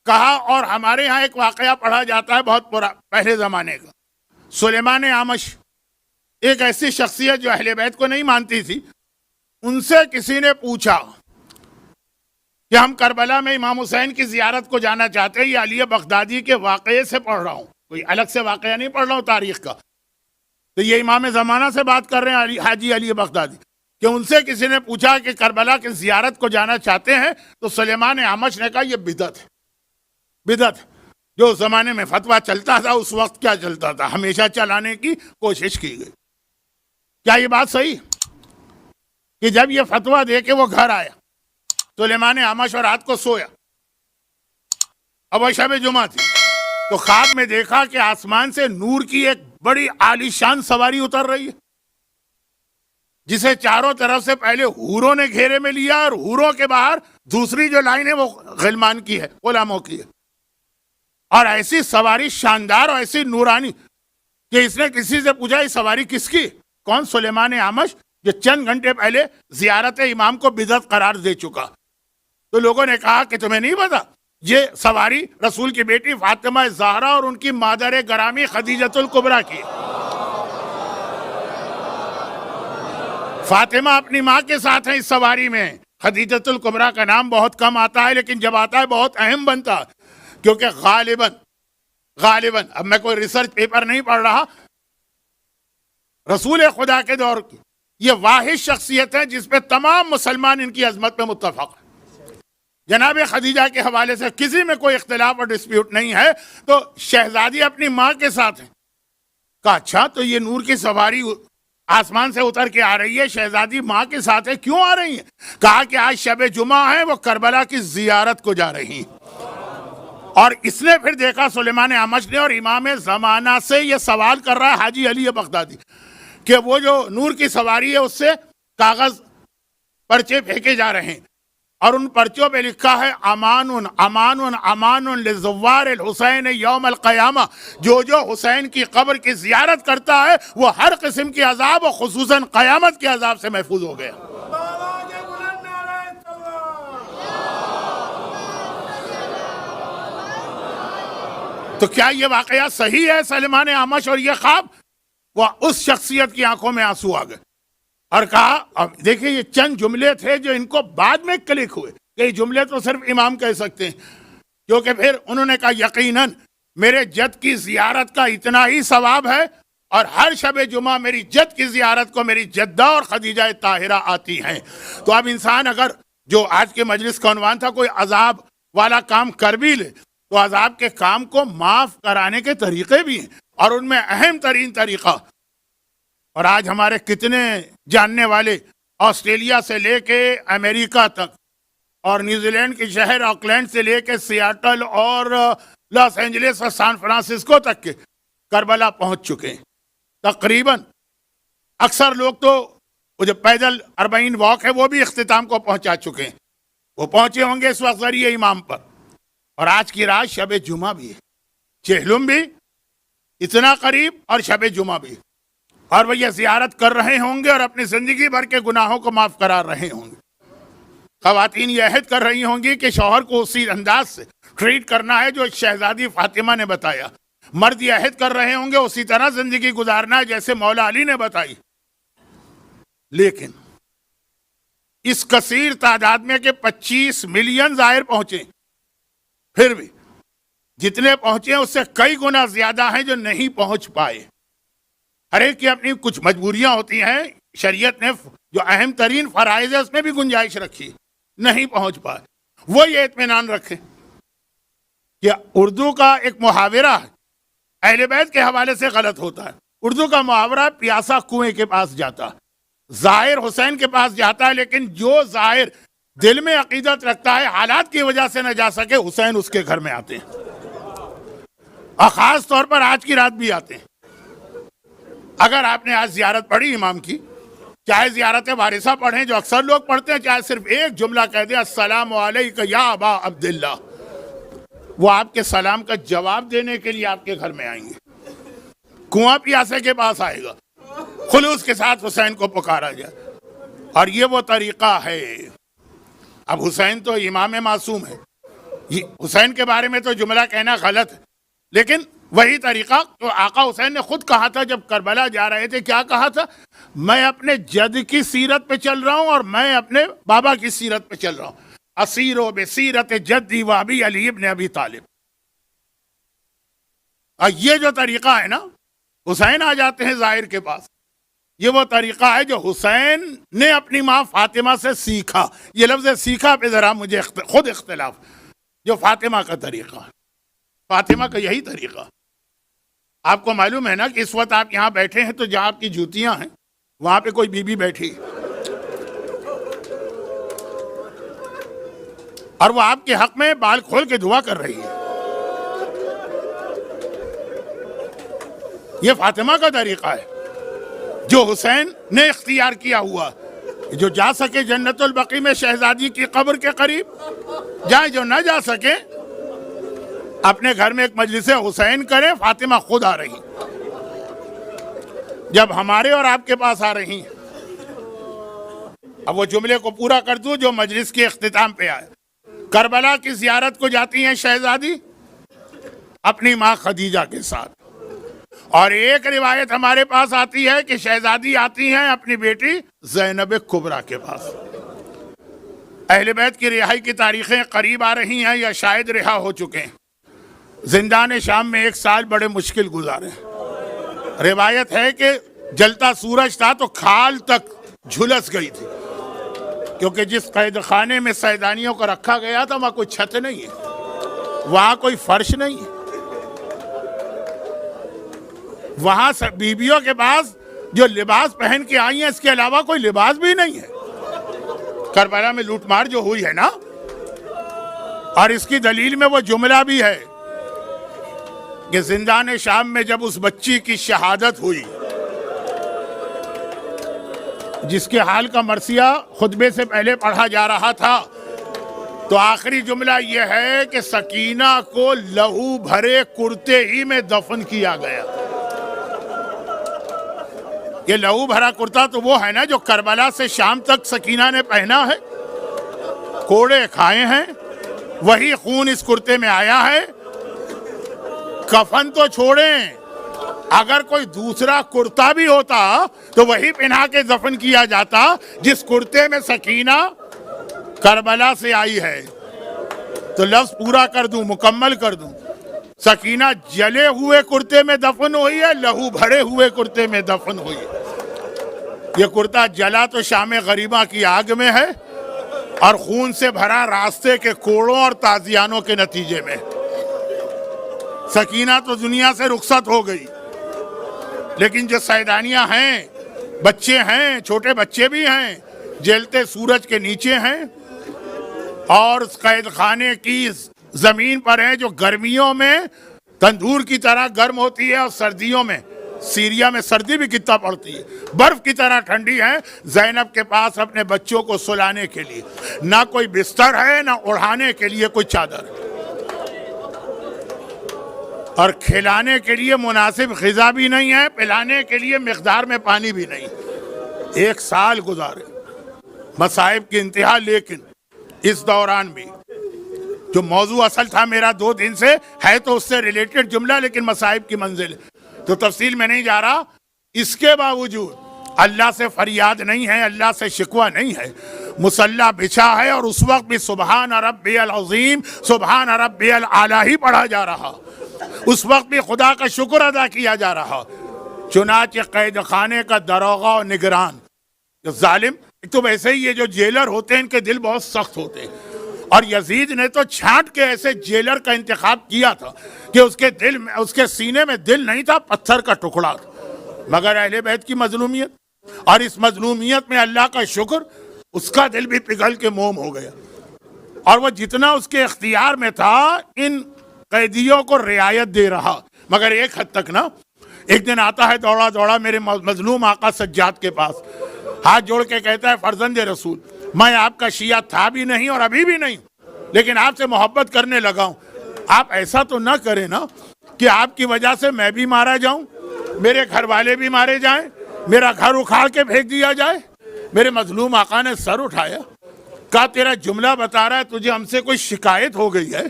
کہا، اور ہمارے ہاں ایک واقعہ پڑھا جاتا ہے بہت پہلے زمانے کا۔ سلیمان اعمش ایک ایسی شخصیت جو اہل بیت کو نہیں مانتی تھی، ان سے کسی نے پوچھا کہ ہم کربلا میں امام حسین کی زیارت کو جانا چاہتے ہیں، یہ علی بغدادی کے واقعے سے پڑھ رہا ہوں، کوئی الگ سے واقعہ نہیں پڑھ رہا ہوں تاریخ کا، تو یہ امام زمانہ سے بات کر رہے ہیں حاجی علی بغدادی، کہ ان سے کسی نے پوچھا کہ کربلا کی زیارت کو جانا چاہتے ہیں، تو سلیمان اعمش نے کہا یہ بدعت ہے، بدعت جو اس زمانے میں فتویٰ چلتا تھا، اس وقت کیا چلتا تھا، ہمیشہ چلانے کی کوشش کی گئی۔ کیا یہ بات صحیح کہ جب یہ فتویٰ دے کے وہ گھر آیا، سلیمان اعمش اور رات کو سویا، اب وہ شب جمعہ تھی، تو خواب میں دیکھا کہ آسمان سے نور کی ایک بڑی عالی شان سواری اتر رہی ہے، جسے چاروں طرف سے پہلے حوروں نے گھیرے میں لیا، اور حوروں کے باہر دوسری جو لائن ہے وہ غلمان کی ہے، غلاموں کی ہے، اور ایسی سواری شاندار اور ایسی نورانی کہ اس نے کسی سے پوچھا یہ سواری کس کی؟ کون؟ سلیمان اعمش، جو چند گھنٹے پہلے زیارت امام کو بدعت قرار دے چکا۔ تو لوگوں نے کہا کہ تمہیں نہیں پتا یہ سواری رسول کی بیٹی فاطمہ زہرا اور ان کی مادر گرامی خدیجۃ الکبریٰ کی۔ فاطمہ اپنی ماں کے ساتھ ہیں اس سواری میں۔ خدیجۃ الکبریٰ کا نام بہت کم آتا ہے، لیکن جب آتا ہے بہت اہم بنتا ہے، کیونکہ غالباً اب میں کوئی ریسرچ پیپر نہیں پڑھ رہا، رسول خدا کے دور کی یہ واحد شخصیت ہے جس پہ تمام مسلمان ان کی عظمت پہ متفق ہیں۔ جناب خدیجہ کے حوالے سے کسی میں کوئی اختلاف اور ڈسپیوٹ نہیں ہے۔ تو شہزادی اپنی ماں کے ساتھ ہے، کہا اچھا تو یہ نور کی سواری آسمان سے اتر کے آ رہی ہے، شہزادی ماں کے ساتھ ہے، کیوں آ رہی ہیں؟ کہا کہ آج شب جمعہ ہے، وہ کربلا کی زیارت کو جا رہی ہیں۔ اور اس نے پھر دیکھا سلیمان اعمش نے، اور امام زمانہ سے یہ سوال کر رہا ہے حاجی علی بغدادی کہ وہ جو نور کی سواری ہے اس سے کاغذ پرچے پھینکے جا رہے ہیں، اور ان پرچوں پہ لکھا ہے امان امان امان لزوار الحسین یوم القیامہ، جو حسین کی قبر کی زیارت کرتا ہے وہ ہر قسم کی عذاب اور خصوصاً قیامت کے عذاب سے محفوظ ہو گیا۔ تو کیا یہ واقعہ صحیح ہے سلیمان اعمش اور یہ خواب؟ وہ اس شخصیت کی آنکھوں میں آنسو آ گئے اور کہا، اب دیکھیں یہ چند جملے تھے جو ان کو بعد میں کلک ہوئے کہ یہ جملے تو صرف امام کہہ سکتے ہیں، کیونکہ پھر انہوں نے کہا یقیناً میرے جد کی زیارت کا اتنا ہی ثواب ہے، اور ہر شب جمعہ میری جد کی زیارت کو میری جدہ اور خدیجہ طاہرہ آتی ہیں۔ تو اب انسان اگر جو آج کے مجلس کا عنوان تھا کوئی عذاب والا کام کر بھی لے تو عذاب کے کام کو معاف کرانے کے طریقے بھی ہیں، اور ان میں اہم ترین طریقہ، اور آج ہمارے کتنے جاننے والے آسٹریلیا سے لے کے امریکہ تک اور نیوزی لینڈ کے شہر آکلینڈ سے لے کے سیاٹل اور لاس اینجلس اور سان فرانسسکو تک کے کربلا پہنچ چکے ہیں تقریباً۔ اکثر لوگ تو وہ جو پیدل 40 واک ہے وہ بھی اختتام کو پہنچا چکے ہیں، وہ پہنچے ہوں گے اس وقت ذریعے امام پر، اور آج کی رات شب جمعہ بھی ہے، چہلم بھی اتنا قریب اور شب جمعہ بھی، اور وہ یہ زیارت کر رہے ہوں گے اور اپنی زندگی بھر کے گناہوں کو معاف کرا رہے ہوں گے۔ خواتین یہ عہد کر رہی ہوں گی کہ شوہر کو اسی انداز سے ٹریٹ کرنا ہے جو شہزادی فاطمہ نے بتایا. مرد یہ عہد کر رہے ہوں گے اسی طرح زندگی گزارنا ہے جیسے مولا علی نے بتائی. لیکن اس کثیر تعداد میں کہ 25 ملین زائر پہنچے، پھر بھی جتنے پہنچے اس سے کئی گنا زیادہ ہیں جو نہیں پہنچ پائے. ہر ایک کی اپنی کچھ مجبوریاں ہوتی ہیں. شریعت نے جو اہم ترین فرائض ہے اس میں بھی گنجائش رکھی، نہیں پہنچ پائے. وہ یہ اطمینان رکھے کہ اردو کا ایک محاورہ ہے، اہل بیت کے حوالے سے غلط ہوتا ہے. اردو کا محاورہ پیاسا کنویں کے پاس جاتا، زائر حسین کے پاس جاتا ہے، لیکن جو زائر دل میں عقیدت رکھتا ہے حالات کی وجہ سے نہ جا سکے، حسین اس کے گھر میں آتے ہیں، اور خاص طور پر آج کی رات بھی آتے ہیں. اگر آپ نے آج زیارت پڑھی امام کی، چاہے زیارت وارثہ پڑھیں جو اکثر لوگ پڑھتے ہیں، چاہے صرف ایک جملہ کہہ دیں السلام علیکم یا ابا عبداللہ، وہ آپ کے سلام کا جواب دینے کے لیے آپ کے گھر میں آئیں گے. کنواں پیاسے کے پاس آئے گا، خلوص کے ساتھ حسین کو پکارا جائے. اور یہ وہ طریقہ ہے. اب حسین تو امام معصوم ہے، حسین کے بارے میں تو جملہ کہنا غلط ہے، لیکن وہی طریقہ جو آقا حسین نے خود کہا تھا جب کربلا جا رہے تھے. کیا کہا تھا؟ میں اپنے جد کی سیرت پہ چل رہا ہوں اور میں اپنے بابا کی سیرت پہ چل رہا ہوں. اسیرو بسیرت جدی و ابی علی ابن ابی طالب. اور یہ جو طریقہ ہے نا، حسین آ جاتے ہیں زائر کے پاس، یہ وہ طریقہ ہے جو حسین نے اپنی ماں فاطمہ سے سیکھا. یہ لفظ سیکھا پہ ذرا مجھے خود اختلاف، جو فاطمہ کا طریقہ ہے، فاطمہ کا یہی طریقہ. آپ کو معلوم ہے نا کہ اس وقت آپ یہاں بیٹھے ہیں تو جہاں آپ کی جوتیاں ہیں وہاں پہ کوئی بی بی بیٹھی، اور وہ آپ کے حق میں بال کھول کے دعا کر رہی ہے. یہ فاطمہ کا طریقہ ہے جو حسین نے اختیار کیا ہوا. جو جا سکے جنت البقیع میں شہزادی کی قبر کے قریب جائیں، جو نہ جا سکے اپنے گھر میں ایک مجلس حسین کریں. فاطمہ خود آ رہی، جب ہمارے اور آپ کے پاس آ رہی. اب وہ جملے کو پورا کر دوں جو مجلس کے اختتام پہ آئے. کربلا کی زیارت کو جاتی ہیں شہزادی اپنی ماں خدیجہ کے ساتھ، اور ایک روایت ہمارے پاس آتی ہے کہ شہزادی آتی ہیں اپنی بیٹی زینب کبریٰ کے پاس. اہل بیت کی رہائی کی تاریخیں قریب آ رہی ہیں یا شاید رہا ہو چکے ہیں. زندان شام میں 1 سال بڑے مشکل گزارے. روایت ہے کہ جلتا سورج تھا تو کھال تک جھلس گئی تھی، کیونکہ جس قید خانے میں سیدانیوں کو رکھا گیا تھا وہاں کوئی چھت نہیں ہے، وہاں کوئی فرش نہیں ہے. وہاں بیویوں کے پاس جو لباس پہن کے آئی ہیں اس کے علاوہ کوئی لباس بھی نہیں ہے. کربلا میں لوٹ مار جو ہوئی ہے نا، اور اس کی دلیل میں وہ جملہ بھی ہے کہ زندان شام میں جب اس بچی کی شہادت ہوئی جس کے حال کا مرثیہ خطبے سے پہلے پڑھا جا رہا تھا، تو آخری جملہ یہ ہے کہ سکینہ کو لہو بھرے کرتے ہی میں دفن کیا گیا. یہ لہو بھرا کرتا تو وہ ہے نا جو کربلا سے شام تک سکینہ نے پہنا ہے، کوڑے کھائے ہیں، وہی خون اس کرتے میں آیا ہے. کفن تو چھوڑیں، اگر کوئی دوسرا کرتا بھی ہوتا تو وہی پہنا کے دفن کیا جاتا جس کرتے میں سکینہ کربلا سے آئی ہے. تو لفظ پورا کر دوں، مکمل کر دوں. سکینہ جلے ہوئے کرتے میں دفن ہوئی ہے، لہو بھرے ہوئے کرتے میں دفن ہوئی ہے. یہ کرتا جلا تو شام غریبہ کی آگ میں ہے، اور خون سے بھرا راستے کے کوڑوں اور تازیانوں کے نتیجے میں. سکینہ تو دنیا سے رخصت ہو گئی، لیکن جو سیدانیاں ہیں، بچے ہیں، چھوٹے بچے بھی ہیں، جلتے سورج کے نیچے ہیں اور اس قید خانے کی زمین پر ہیں جو گرمیوں میں تندور کی طرح گرم ہوتی ہے اور سردیوں میں، سیریا میں سردی بھی کتنا پڑتی ہے، برف کی طرح ٹھنڈی ہے. زینب کے پاس اپنے بچوں کو سلانے کے لیے نہ کوئی بستر ہے، نہ اڑھانے کے لیے کوئی چادر ہے، اور کھلانے کے لیے مناسب غذا بھی نہیں ہے، پلانے کے لیے مقدار میں پانی بھی نہیں. 1 سال گزارے، مصائب کی انتہا. لیکن اس دوران بھی جو موضوع اصل تھا میرا 2 دن سے ہے تو اس سے ریلیٹڈ جملہ، لیکن مصائب کی منزل تو تفصیل میں نہیں جا رہا. اس کے باوجود اللہ سے فریاد نہیں ہے، اللہ سے شکوہ نہیں ہے، مصلی بچھا ہے اور اس وقت بھی سبحان ربی العظیم سبحان ربی الاعلیٰ ہی پڑھا جا رہا، اس وقت بھی خدا کا شکر ادا کیا جا رہا. چنانچہ قید خانے کا داروغہ اور نگران جو ظالم، ایک تو ویسے ہی یہ جو جیلر ہوتے ہیں ان کے دل بہت سخت ہوتے ہیں، اور یزید نے تو چھانٹ کے ایسے جیلر کا انتخاب کیا تھا کہ اس کے دل میں، اس کے سینے میں دل نہیں تھا، پتھر کا ٹکڑا تھا. مگر اہل بیت کی مظلومیت اور اس مظلومیت میں اللہ کا شکر، اس کا دل بھی پگھل کے موم ہو گیا، اور وہ جتنا اس کے اختیار میں تھا ان قیدیوں کو رعایت دے رہا. مگر ایک حد تک نا، ایک دن آتا ہے دوڑا دوڑا میرے مظلوم آقا سجاد کے پاس، ہاتھ جوڑ کے کہتا ہے فرزند رسول، میں آپ کا شیعہ تھا بھی نہیں اور ابھی بھی نہیں، لیکن آپ سے محبت کرنے لگا ہوں. آپ ایسا تو نہ کریں نا کہ آپ کی وجہ سے میں بھی مارا جاؤں، میرے گھر والے بھی مارے جائیں، میرا گھر اکھاڑ کے پھینک دیا جائے. میرے مظلوم آقا نے سر اٹھایا، کہا تیرا جملہ بتا رہا ہے تجھے ہم سے کوئی شکایت ہو گئی ہے؟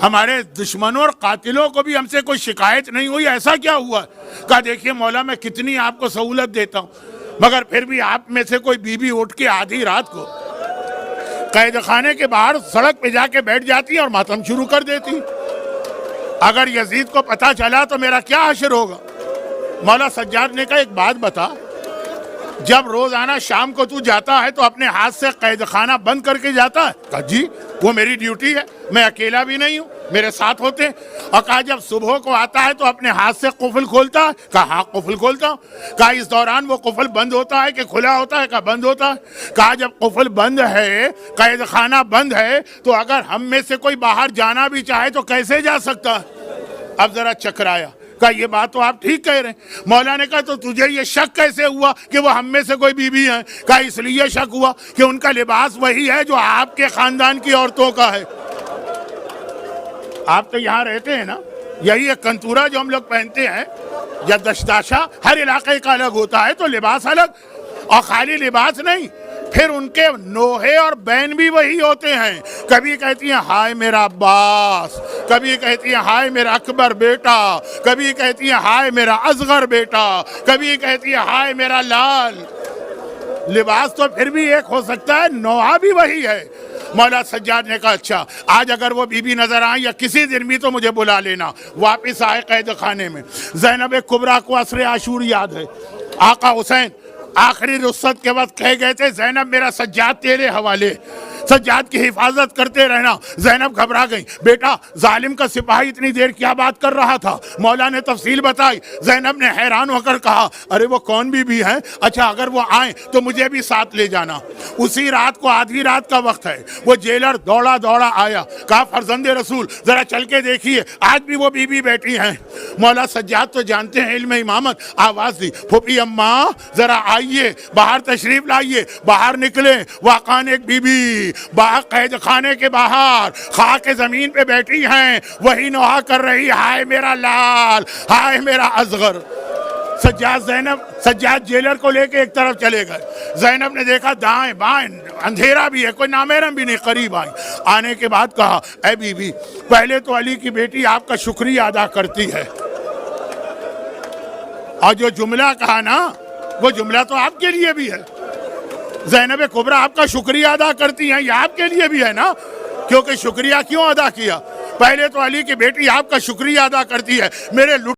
ہمارے دشمنوں اور قاتلوں کو بھی ہم سے کوئی شکایت نہیں ہوئی، ایسا کیا ہوا؟ کہا دیکھیے مولا، میں کتنی آپ کو سہولت دیتا ہوں، مگر پھر بھی آپ میں سے کوئی بی بی اٹھ کے آدھی رات کو قید خانے کے باہر سڑک پہ جا کے بیٹھ جاتی اور ماتم شروع کر دیتی. اگر یزید کو پتہ چلا تو میرا کیا حشر ہوگا؟ مولا سجاد نے کہا ایک بات بتا، جب روزانہ شام کو تو جاتا ہے تو اپنے ہاتھ سے قید خانہ بند کر کے جاتا ہے؟ کہا جی وہ میری ڈیوٹی ہے، میں اکیلا بھی نہیں ہوں، میرے ساتھ ہوتے ہیں. اور کہا جب صبح کو آتا ہے تو اپنے ہاتھ سے قفل کھولتا ہے؟ کہا ہاں قفل کھولتا ہوں. کہا اس دوران وہ قفل بند ہوتا ہے کہ کھلا ہوتا ہے؟ کہا بند ہوتا ہے. کہا جب قفل بند ہے، قید خانہ بند ہے، تو اگر ہم میں سے کوئی باہر جانا بھی چاہے تو کیسے جا سکتا ہے؟ اب ذرا چکرایا، کہا یہ بات تو آپ ٹھیک کہہ رہے ہیں. مولا نے کہا تو تجھے یہ شک کیسے ہوا کہ وہ ہم میں سے کوئی بی بی ہیں؟ کہا اس لیے شک ہوا کہ ان کا لباس وہی ہے جو آپ کے خاندان کی عورتوں کا ہے. آپ تو یہاں رہتے ہیں نا، یہی ایک کنتورا جو ہم لوگ پہنتے ہیں یا دشداشا، ہر علاقے کا الگ ہوتا ہے، تو لباس الگ، اور خالی لباس نہیں، پھر ان کے نوحے اور بین بھی وہی ہوتے ہیں. کبھی کہتی ہیں ہائے میرا عباس، کبھی کہتی ہیں ہائے میرا اکبر بیٹا، کبھی کہتی ہیں ہائے میرا اصغر بیٹا، کبھی کہتی ہیں ہائے میرا لال. لباس تو پھر بھی ایک ہو سکتا ہے، نوحہ بھی وہی ہے. مولا سجاد نے کہا اچھا آج اگر وہ بی بی نظر آئیں یا کسی دن بھی تو مجھے بلا لینا. واپس آئے قید خانے میں. زینب کبریٰ کو عصر عاشور یاد ہے، آقا حسین آخری رخصت کے وقت کہہ گئے تھے زینب میرا سجاد تیرے حوالے، سجاد کی حفاظت کرتے رہنا. زینب گھبرا گئی، بیٹا ظالم کا سپاہی اتنی دیر کیا بات کر رہا تھا؟ مولا نے تفصیل بتائی. زینب نے حیران ہو کر کہا ارے وہ کون بی بی ہیں؟ اچھا اگر وہ آئیں تو مجھے بھی ساتھ لے جانا. اسی رات کو آدھی رات کا وقت ہے، وہ جیلر دوڑا دوڑا آیا، کہا فرزند رسول ذرا چل کے دیکھیے آج بھی وہ بی بی بیٹھی ہیں. مولا سجاد تو جانتے ہیں علم امامت، آواز دی پھوپھی اماں ذرا آئیے، باہر تشریف لائیے. باہر نکلے، واقعاً ایک بی بی باہر قید خانے کے باہر خاک زمین پہ بیٹھی ہیں، وہی نوحہ کر رہی ہائے میرا لال، ہائے میرا اصغر. سجاد جیلر کو لے کے ایک طرف چلے گئے. زینب نے دیکھا دائیں بائیں اندھیرا بھی ہے، کوئی نامحرم بھی نہیں. قریب آئی، آنے کے بعد کہا اے بی بی پہلے تو علی کی بیٹی آپ کا شکریہ ادا کرتی ہے، اور جو جملہ کہا نا وہ جملہ تو آپ کے لیے بھی ہے. زینب کبریٰ آپ کا شکریہ ادا کرتی ہیں، یہ آپ کے لیے بھی ہے نا. کیونکہ شکریہ کیوں ادا کیا؟ پہلے تو علی کی بیٹی آپ کا شکریہ ادا کرتی ہے، میرے